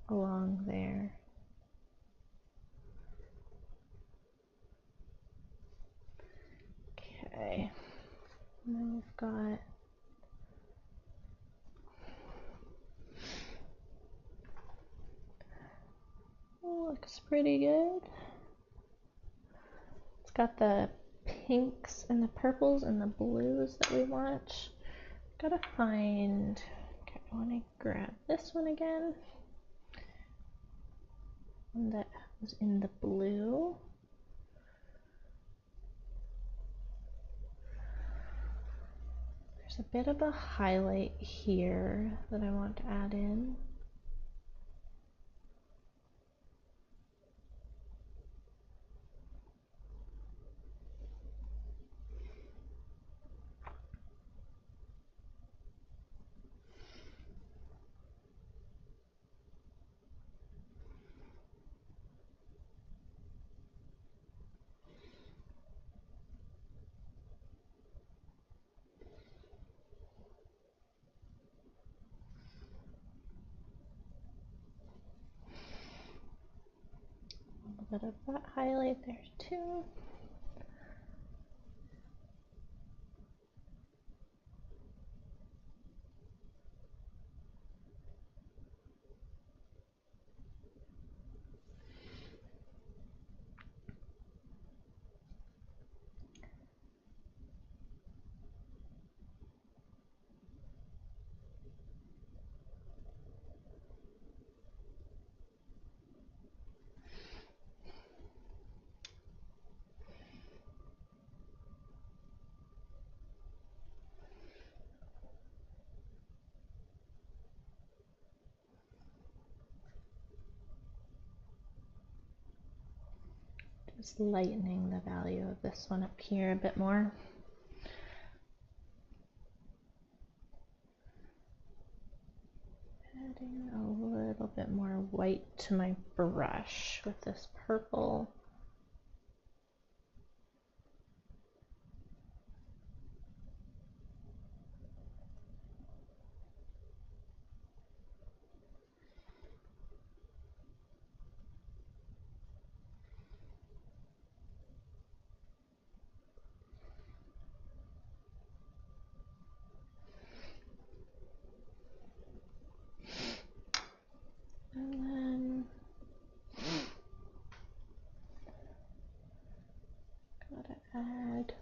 along there. Okay, now we've got looks pretty good. It's got the pinks and the purples and the blues that we want. Gotta find, okay, I want to grab this one again. One that was in the blue. There's a bit of a highlight here that I want to add in. bit of that highlight there too. Just lightening the value of this one up here a bit more. Adding a little bit more white to my brush with this purple. And then gotta add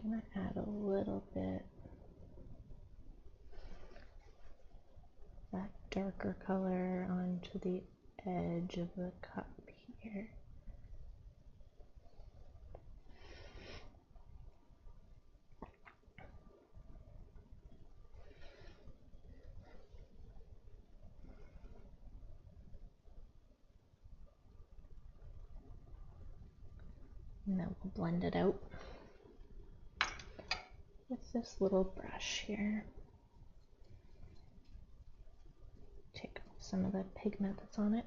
gonna add a little bit that darker color onto the edge of the cup here. And then we'll blend it out with this little brush here. Take off some of the pigment that's on it.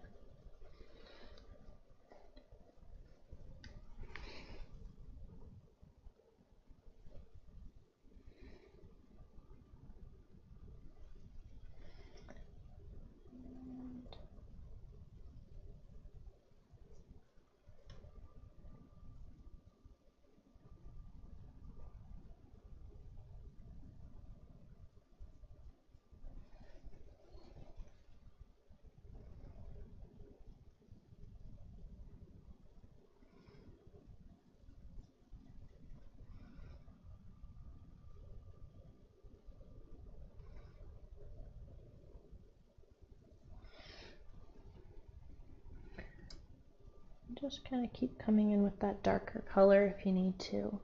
Just kind of keep coming in with that darker color if you need to.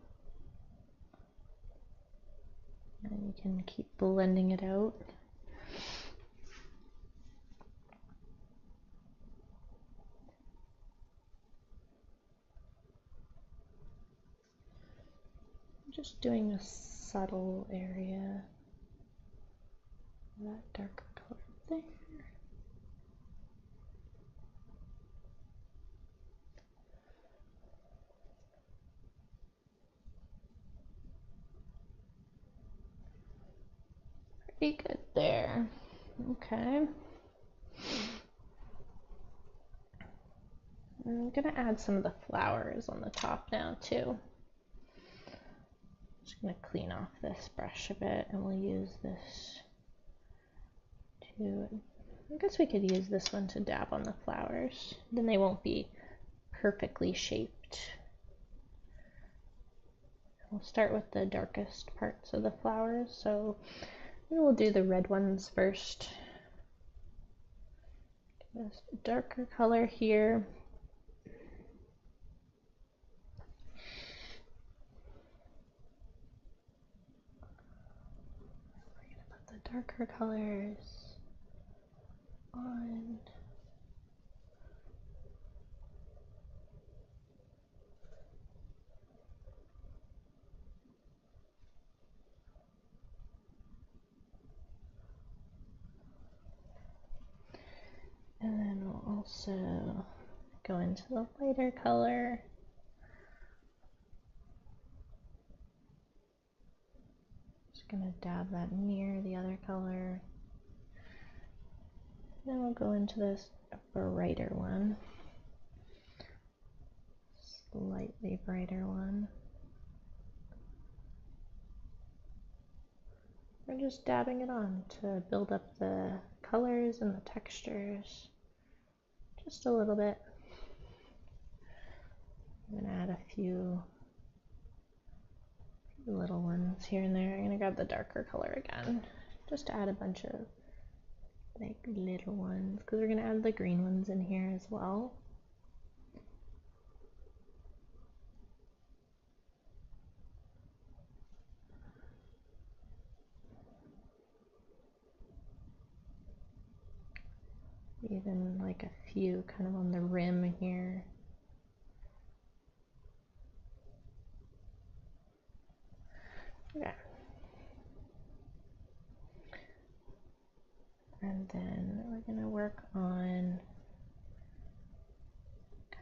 And you can keep blending it out. Just doing a subtle area. That darker color there. Pretty good there. Okay. I'm gonna add some of the flowers on the top now too. Just gonna clean off this brush a bit and we'll use this to, I guess we could use this one to dab on the flowers. Then they won't be perfectly shaped. We'll start with the darkest parts of the flowers, so we'll do the red ones first. This darker color here. We're gonna put the darker colors on. And then we'll also go into the lighter color. Just gonna dab that near the other color. Then we'll go into this brighter one. Slightly brighter one. We're just dabbing it on to build up the colors and the textures. Just a little bit. I'm gonna add a few little ones here and there. I'm gonna grab the darker color again, just to add a bunch of like little ones, because we're gonna add the green ones in here as well. Even like a few kind of on the rim here. Okay. And then we're gonna work on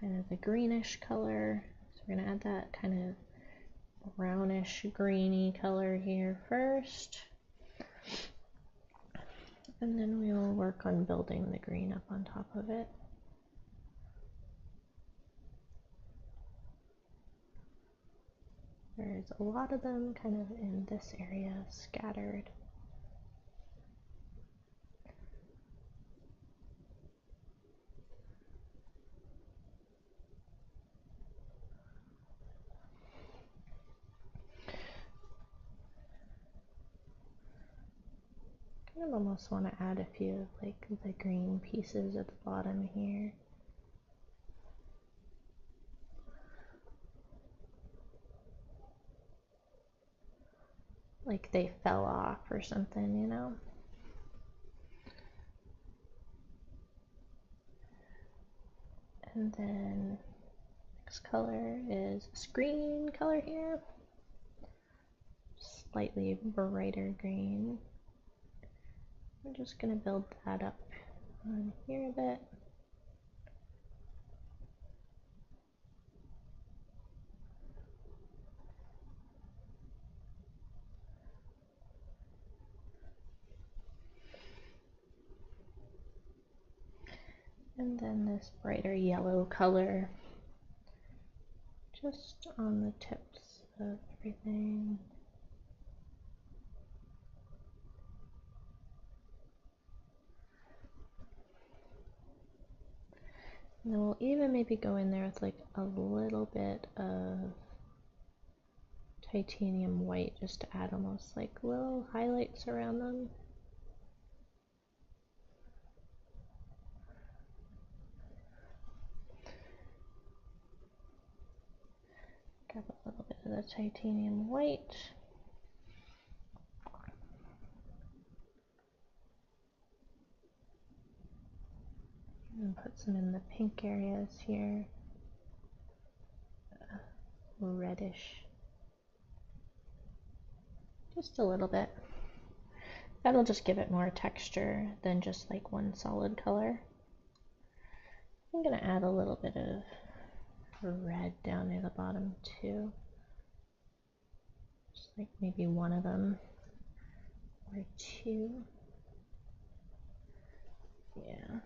kind of the greenish color. So we're gonna add that kind of brownish greeny color here first. And then we will work on building the green up on top of it. There's a lot of them kind of in this area scattered. Kind of almost want to add a few like the green pieces at the bottom here. Like they fell off or something, you know? And then next color is this green color here. Slightly brighter green. We're just gonna build that up on here a bit. And then this brighter yellow color just on the tips of everything. And then we'll even maybe go in there with like a little bit of titanium white just to add almost like little highlights around them. Grab a little bit of the titanium white. And put some in the pink areas here. Reddish. Just a little bit. That'll just give it more texture than just like one solid color. I'm gonna add a little bit of red down near the bottom too. Just like maybe one of them or two. Yeah.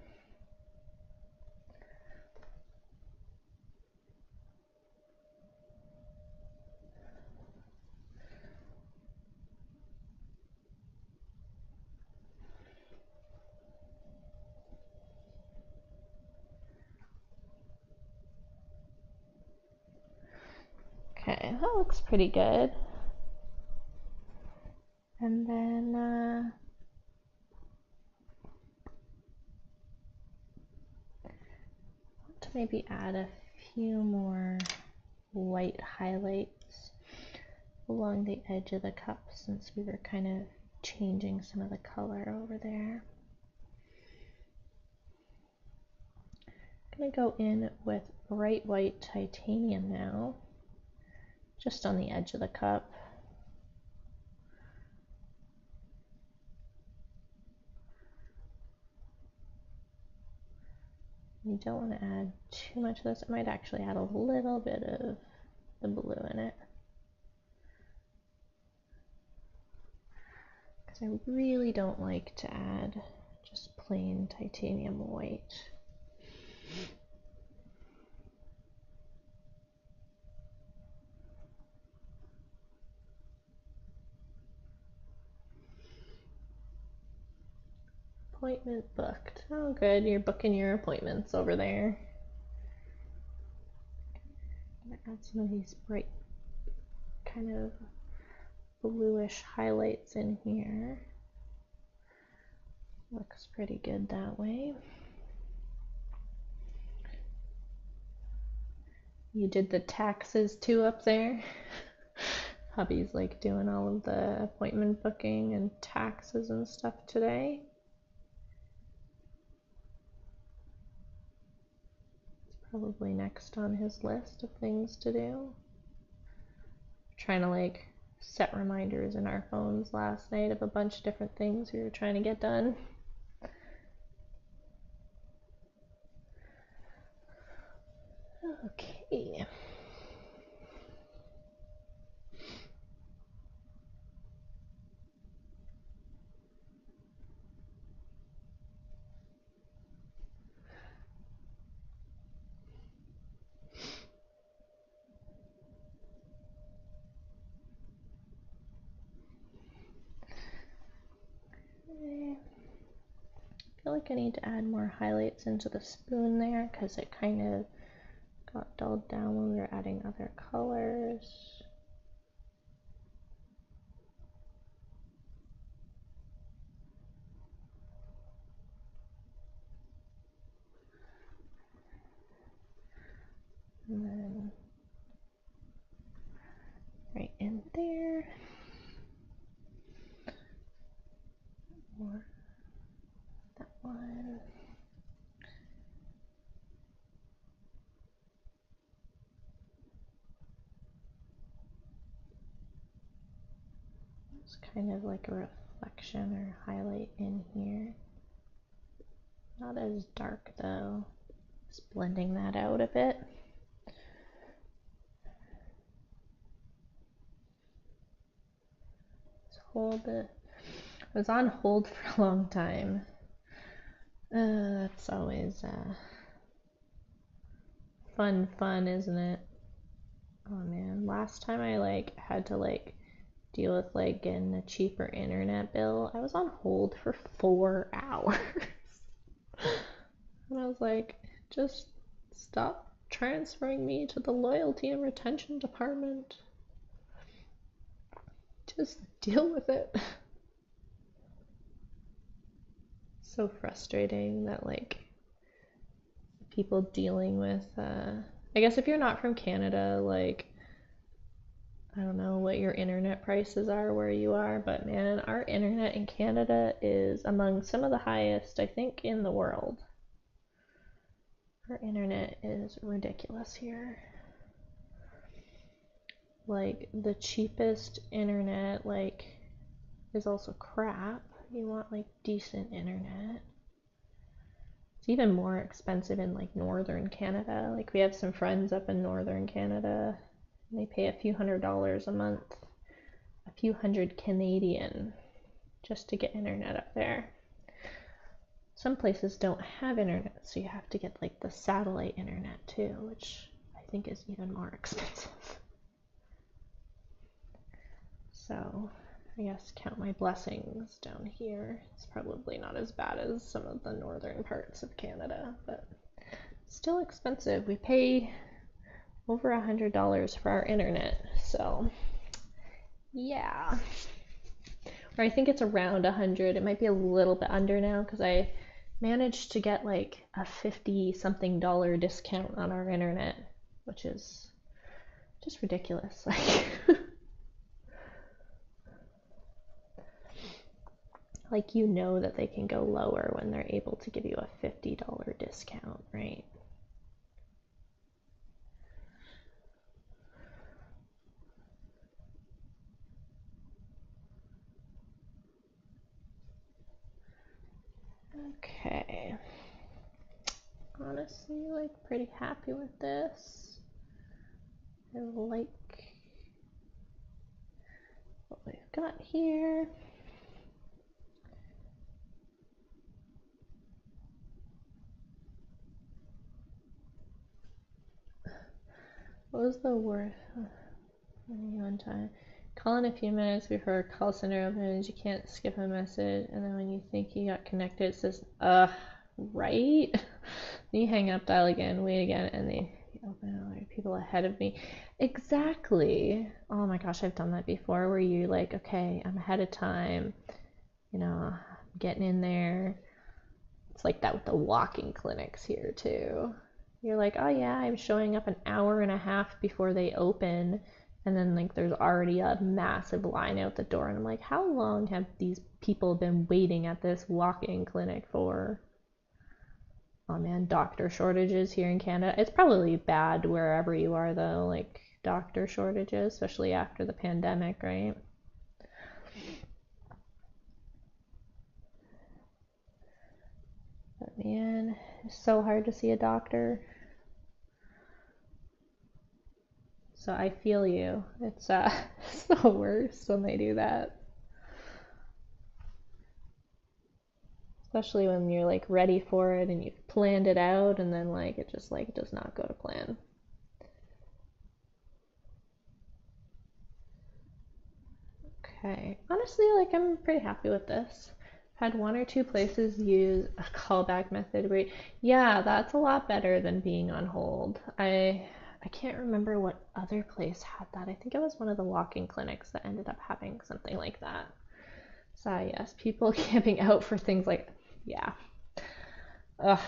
Okay, that looks pretty good. And then to maybe add a few more white highlights along the edge of the cup since we were kind of changing some of the color over there. I'm going to go in with bright white titanium now, just on the edge of the cup. You don't want to add too much of this. It might actually add a little bit of the blue in it, because I really don't like to add just plain titanium white. Appointment booked. Oh good, you're booking your appointments over there. I'm gonna add some of these bright kind of bluish highlights in here. Looks pretty good that way. You did the taxes too up there? Hubby's like doing all of the appointment booking and taxes and stuff today. It's probably next on his list of things to do. Trying to like set reminders in our phones last night of a bunch of different things we were trying to get done. Okay. I feel like I need to add more highlights into the spoon there because it kind of got dulled down when we were adding other colors. And then right in there. More that one. It's kind of like a reflection or highlight in here. Not as dark though. Just blending that out a bit. Hold it. I was on hold for a long time. That's always fun, isn't it? Oh man, last time I like had to like deal with like getting a cheaper internet bill, I was on hold for 4 hours. And I was like, just stop transferring me to the loyalty and retention department. Just deal with it. So frustrating that like people dealing with I guess if you're not from Canada, like I don't know what your internet prices are where you are, but man, our internet in Canada is among some of the highest I think in the world. Our internet is ridiculous here. Like the cheapest internet like is also crap. you want like decent internet. It's even more expensive in like northern Canada. Like we have some friends up in northern Canada, and they pay a few $100s a month, a few hundred Canadian, just to get internet up there. Some places don't have internet, so you have to get like the satellite internet too, which I think is even more expensive. So I guess count my blessings down here. It's probably not as bad as some of the northern parts of Canada, but still expensive. We pay over $100 for our internet, so yeah. Or I think it's around 100. It might be a little bit under now because I managed to get like a 50 something dollar discount on our internet, which is just ridiculous. Like you know that they can go lower when they're able to give you a $50 discount, right? Okay. Honestly, like pretty happy with this. I like what we've got here. What was the word? One time. Call in a few minutes before a call center opens. You can't skip a message. And then when you think you got connected, it says, right? Then you hang up, dial again, wait again, and they open other people ahead of me. Exactly. Oh my gosh, I've done that before where you like, okay, I'm ahead of time. You know, getting in there. It's like that with the walking clinics here too. You're like, oh yeah, I'm showing up an hour and a half before they open, and then like there's already a massive line out the door, and I'm like, how long have these people been waiting at this walk-in clinic for? Oh man, doctor shortages here in Canada. It's probably bad wherever you are though, like doctor shortages, especially after the pandemic, right? But man, it's so hard to see a doctor. So I feel you. It's it's the worst when they do that. Especially when you're like ready for it and you've planned it out and then like it just like does not go to plan. Okay. Honestly, like I'm pretty happy with this. I've had one or two places use a callback method where yeah, that's a lot better than being on hold. I can't remember what other place had that. I think it was one of the walk-in clinics that ended up having something like that. So yes, people camping out for things like yeah. Ugh,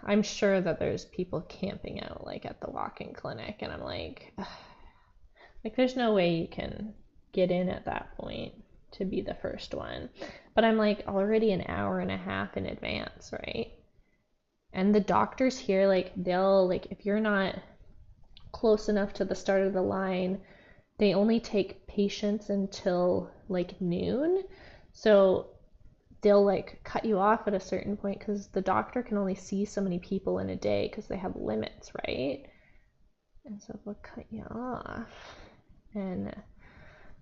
I'm sure that there's people camping out like at the walk-in clinic, and I'm like, ugh, like there's no way you can get in at that point to be the first one. But I'm like already an hour and a half in advance, right? And the doctors here, like they'll like if you're not close enough to the start of the line, they only take patients until like noon. So they'll like cut you off at a certain point because the doctor can only see so many people in a day because they have limits, right? And so they'll cut you off. And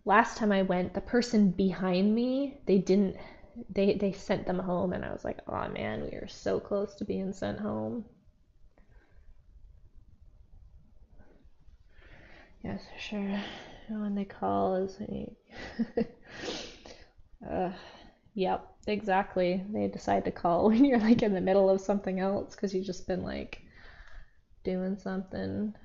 last time I went, the person behind me, they sent them home, and I was like, oh man, we are so close to being sent home. Yes, for sure. When they call is yep, exactly. They decide to call when you're like in the middle of something else because you've just been like doing something.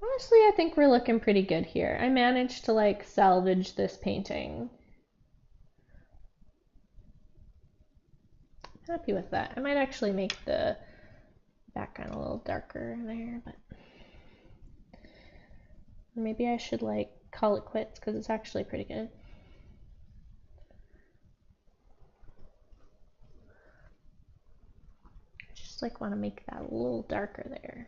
Honestly, I think we're looking pretty good here. I managed to like salvage this painting. Happy with that. I might actually make the background a little darker in there, but maybe I should like call it quits because it's actually pretty good. I just like want to make that a little darker there.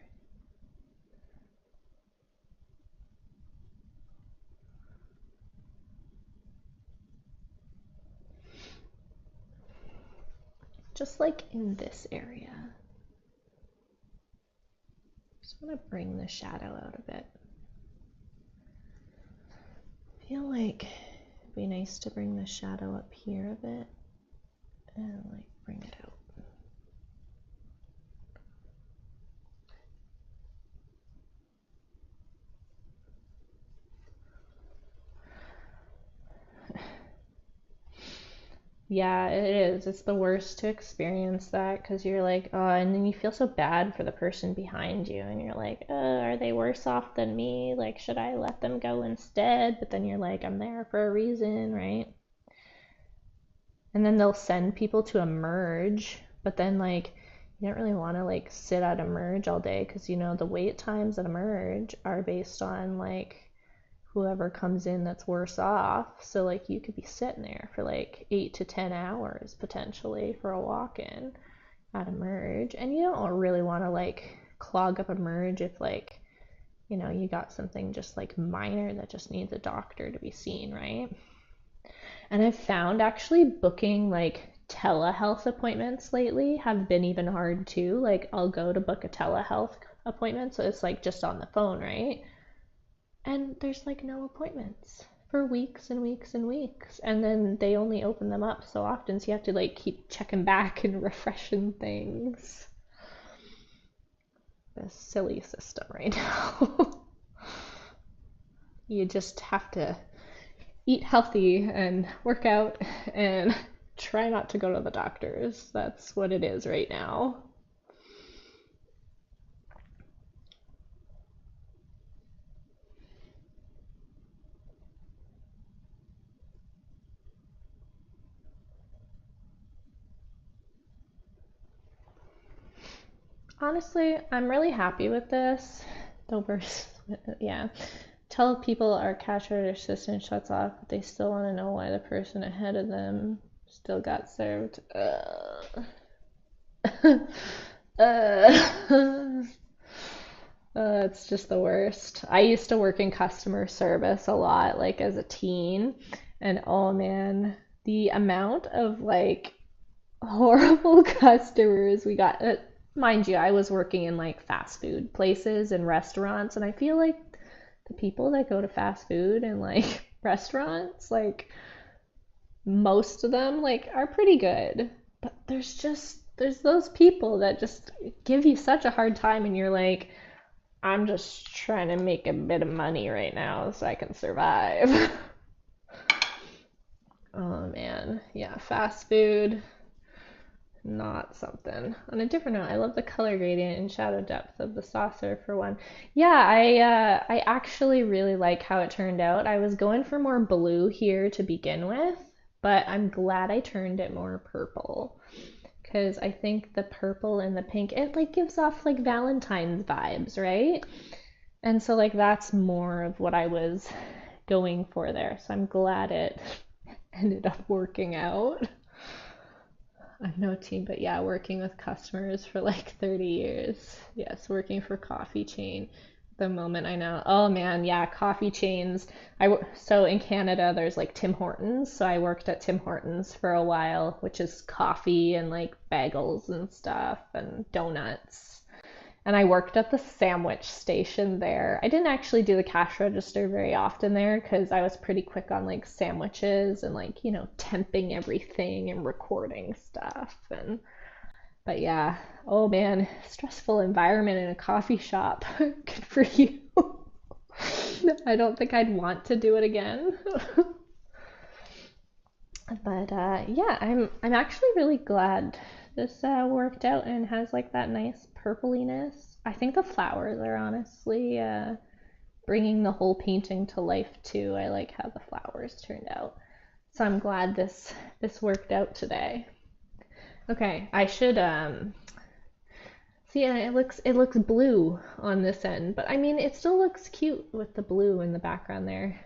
just like in this area. Just want to bring the shadow out a bit. I feel like it'd be nice to bring the shadow up here a bit and like bring it out. Yeah, it is. It's the worst to experience that because you're like, oh, and then you feel so bad for the person behind you, and you're like, are they worse off than me? Like, should I let them go instead? But then you're like, I'm there for a reason, right? And then they'll send people to a merge, but then like, you don't really want to like sit at a merge all day because you know the wait times at a merge are based on like whoever comes in that's worse off. So like you could be sitting there for like 8 to 10 hours potentially for a walk-in at a merge, and you don't really want to like clog up a merge if like, you know, you got something just like minor that just needs a doctor to be seen, right? And I've found actually booking like telehealth appointments lately have been even hard too. Like I'll go to book a telehealth appointment, so it's like just on the phone, right? And there's like no appointments for weeks and weeks and weeks, and then they only open them up so often, so you have to like keep checking back and refreshing things. This silly system right now. You just have to eat healthy and work out and try not to go to the doctors. That's what it is right now. Honestly, I'm really happy with this. The worst, yeah. Tell people our cash register system shuts off, but they still want to know why the person ahead of them still got served. It's just the worst. I used to work in customer service a lot, like as a teen, and oh man, the amount of like horrible customers we got. Mind you, I was working in like fast food places and restaurants, and I feel like the people that go to fast food and like restaurants, like most of them like are pretty good. But there's those people that just give you such a hard time, and you're like, I'm just trying to make a bit of money right now so I can survive. Oh man, yeah, fast food, not something. On a different note, I love the color gradient and shadow depth of the saucer for one. Yeah, I actually really like how it turned out. I was going for more blue here to begin with, but I'm glad I turned it more purple because I think the purple and the pink, it like gives off like Valentine's vibes, right? And so like that's more of what I was going for there. So I'm glad it ended up working out. I'm no team, but yeah, working with customers for like 30 years. Yes, working for coffee chain. The moment I know, oh man, yeah, coffee chains. So in Canada, there's like Tim Hortons. So I worked at Tim Hortons for a while, which is coffee and like bagels and stuff and donuts. And I worked at the sandwich station there. I didn't actually do the cash register very often there because I was pretty quick on like sandwiches and like, you know, temping everything and recording stuff. And but yeah, oh man, stressful environment in a coffee shop. Good for you. I don't think I'd want to do it again. But yeah, I'm actually really glad this worked out and has like that nice purpliness. I think the flowers are honestly bringing the whole painting to life too. I like how the flowers turned out. So I'm glad this worked out today. Okay, I should see, it looks blue on this end, but I mean it still looks cute with the blue in the background there.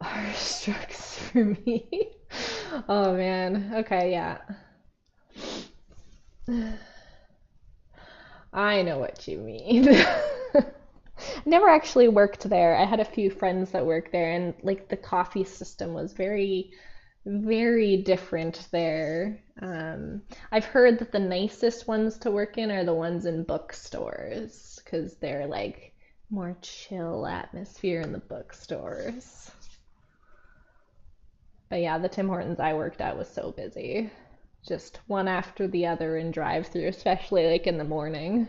R strokes for me. Oh man. Okay, yeah. I know what you mean. Never actually worked there. I had a few friends that worked there, and like the coffee system was very very different there. I've heard that the nicest ones to work in are the ones in bookstores because they're like more chill atmosphere in the bookstores. But yeah, the Tim Hortons I worked at was so busy. Just one after the other in drive-through, especially like in the morning.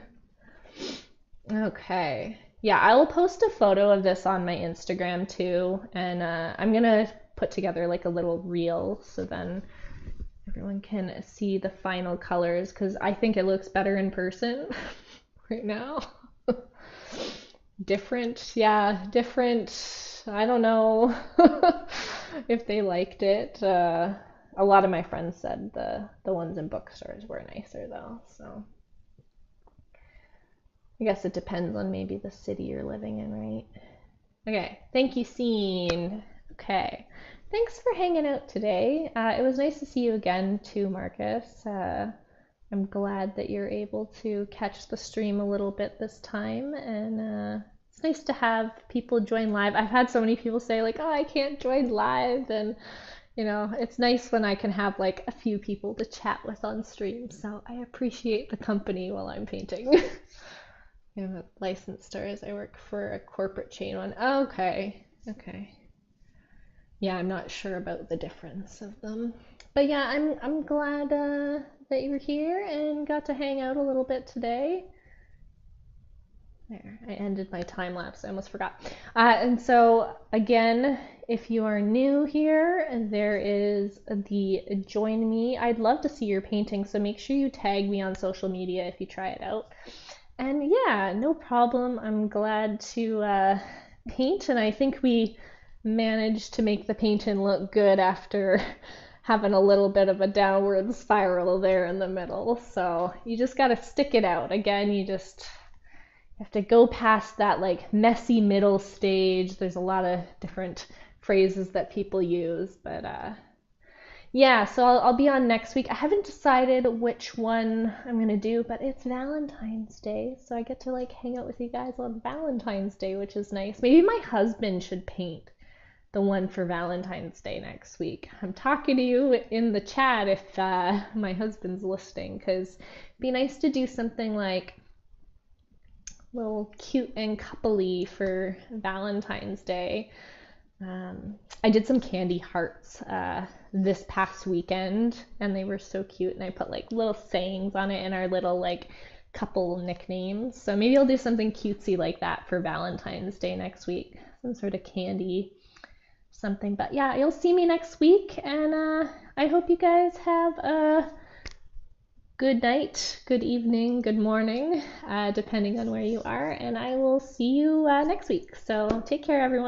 Okay. Yeah, I will post a photo of this on my Instagram too, and I'm gonna put together like a little reel so then everyone can see the final colors because I think it looks better in person right now. Different, yeah, different. I don't know if they liked it. A lot of my friends said the ones in bookstores were nicer though, so I guess it depends on maybe the city you're living in, right? Okay, thank you, Scene. Okay, thanks for hanging out today. It was nice to see you again too, Marcus. I'm glad that you're able to catch the stream a little bit this time, and it's nice to have people join live. I've had so many people say like, "Oh, I can't join live," and it's nice when I can have like a few people to chat with on stream. So I appreciate the company while I'm painting. Licensed stores. I work for a corporate chain one. Okay, okay. Yeah, I'm not sure about the difference of them. But yeah, I'm glad that you were here and got to hang out a little bit today. There, I ended my time lapse. I almost forgot. And so again, if you are new here, there is the join me. I'd love to see your painting, so make sure you tag me on social media if you try it out. And yeah, no problem. I'm glad to paint, and I think we managed to make the painting look good after having a little bit of a downward spiral there in the middle. So you just got to stick it out. Again, you just have to go past that like messy middle stage. There's a lot of different phrases that people use, but yeah, so I'll be on next week. I haven't decided which one I'm gonna do, but it's Valentine's Day, so I get to like hang out with you guys on Valentine's Day, which is nice. Maybe my husband should paint the one for Valentine's Day next week. I'm talking to you in the chat if my husband's listening, because it'd be nice to do something like a little cute and coupley for Valentine's Day. I did some candy hearts this past weekend, and they were so cute, and I put like little sayings on it and our little like couple nicknames. So maybe I'll do something cutesy like that for Valentine's Day next week. Some sort of candy something. But yeah, you'll see me next week, and I hope you guys have a good night, good evening, good morning, depending on where you are, and I will see you next week. So take care, everyone.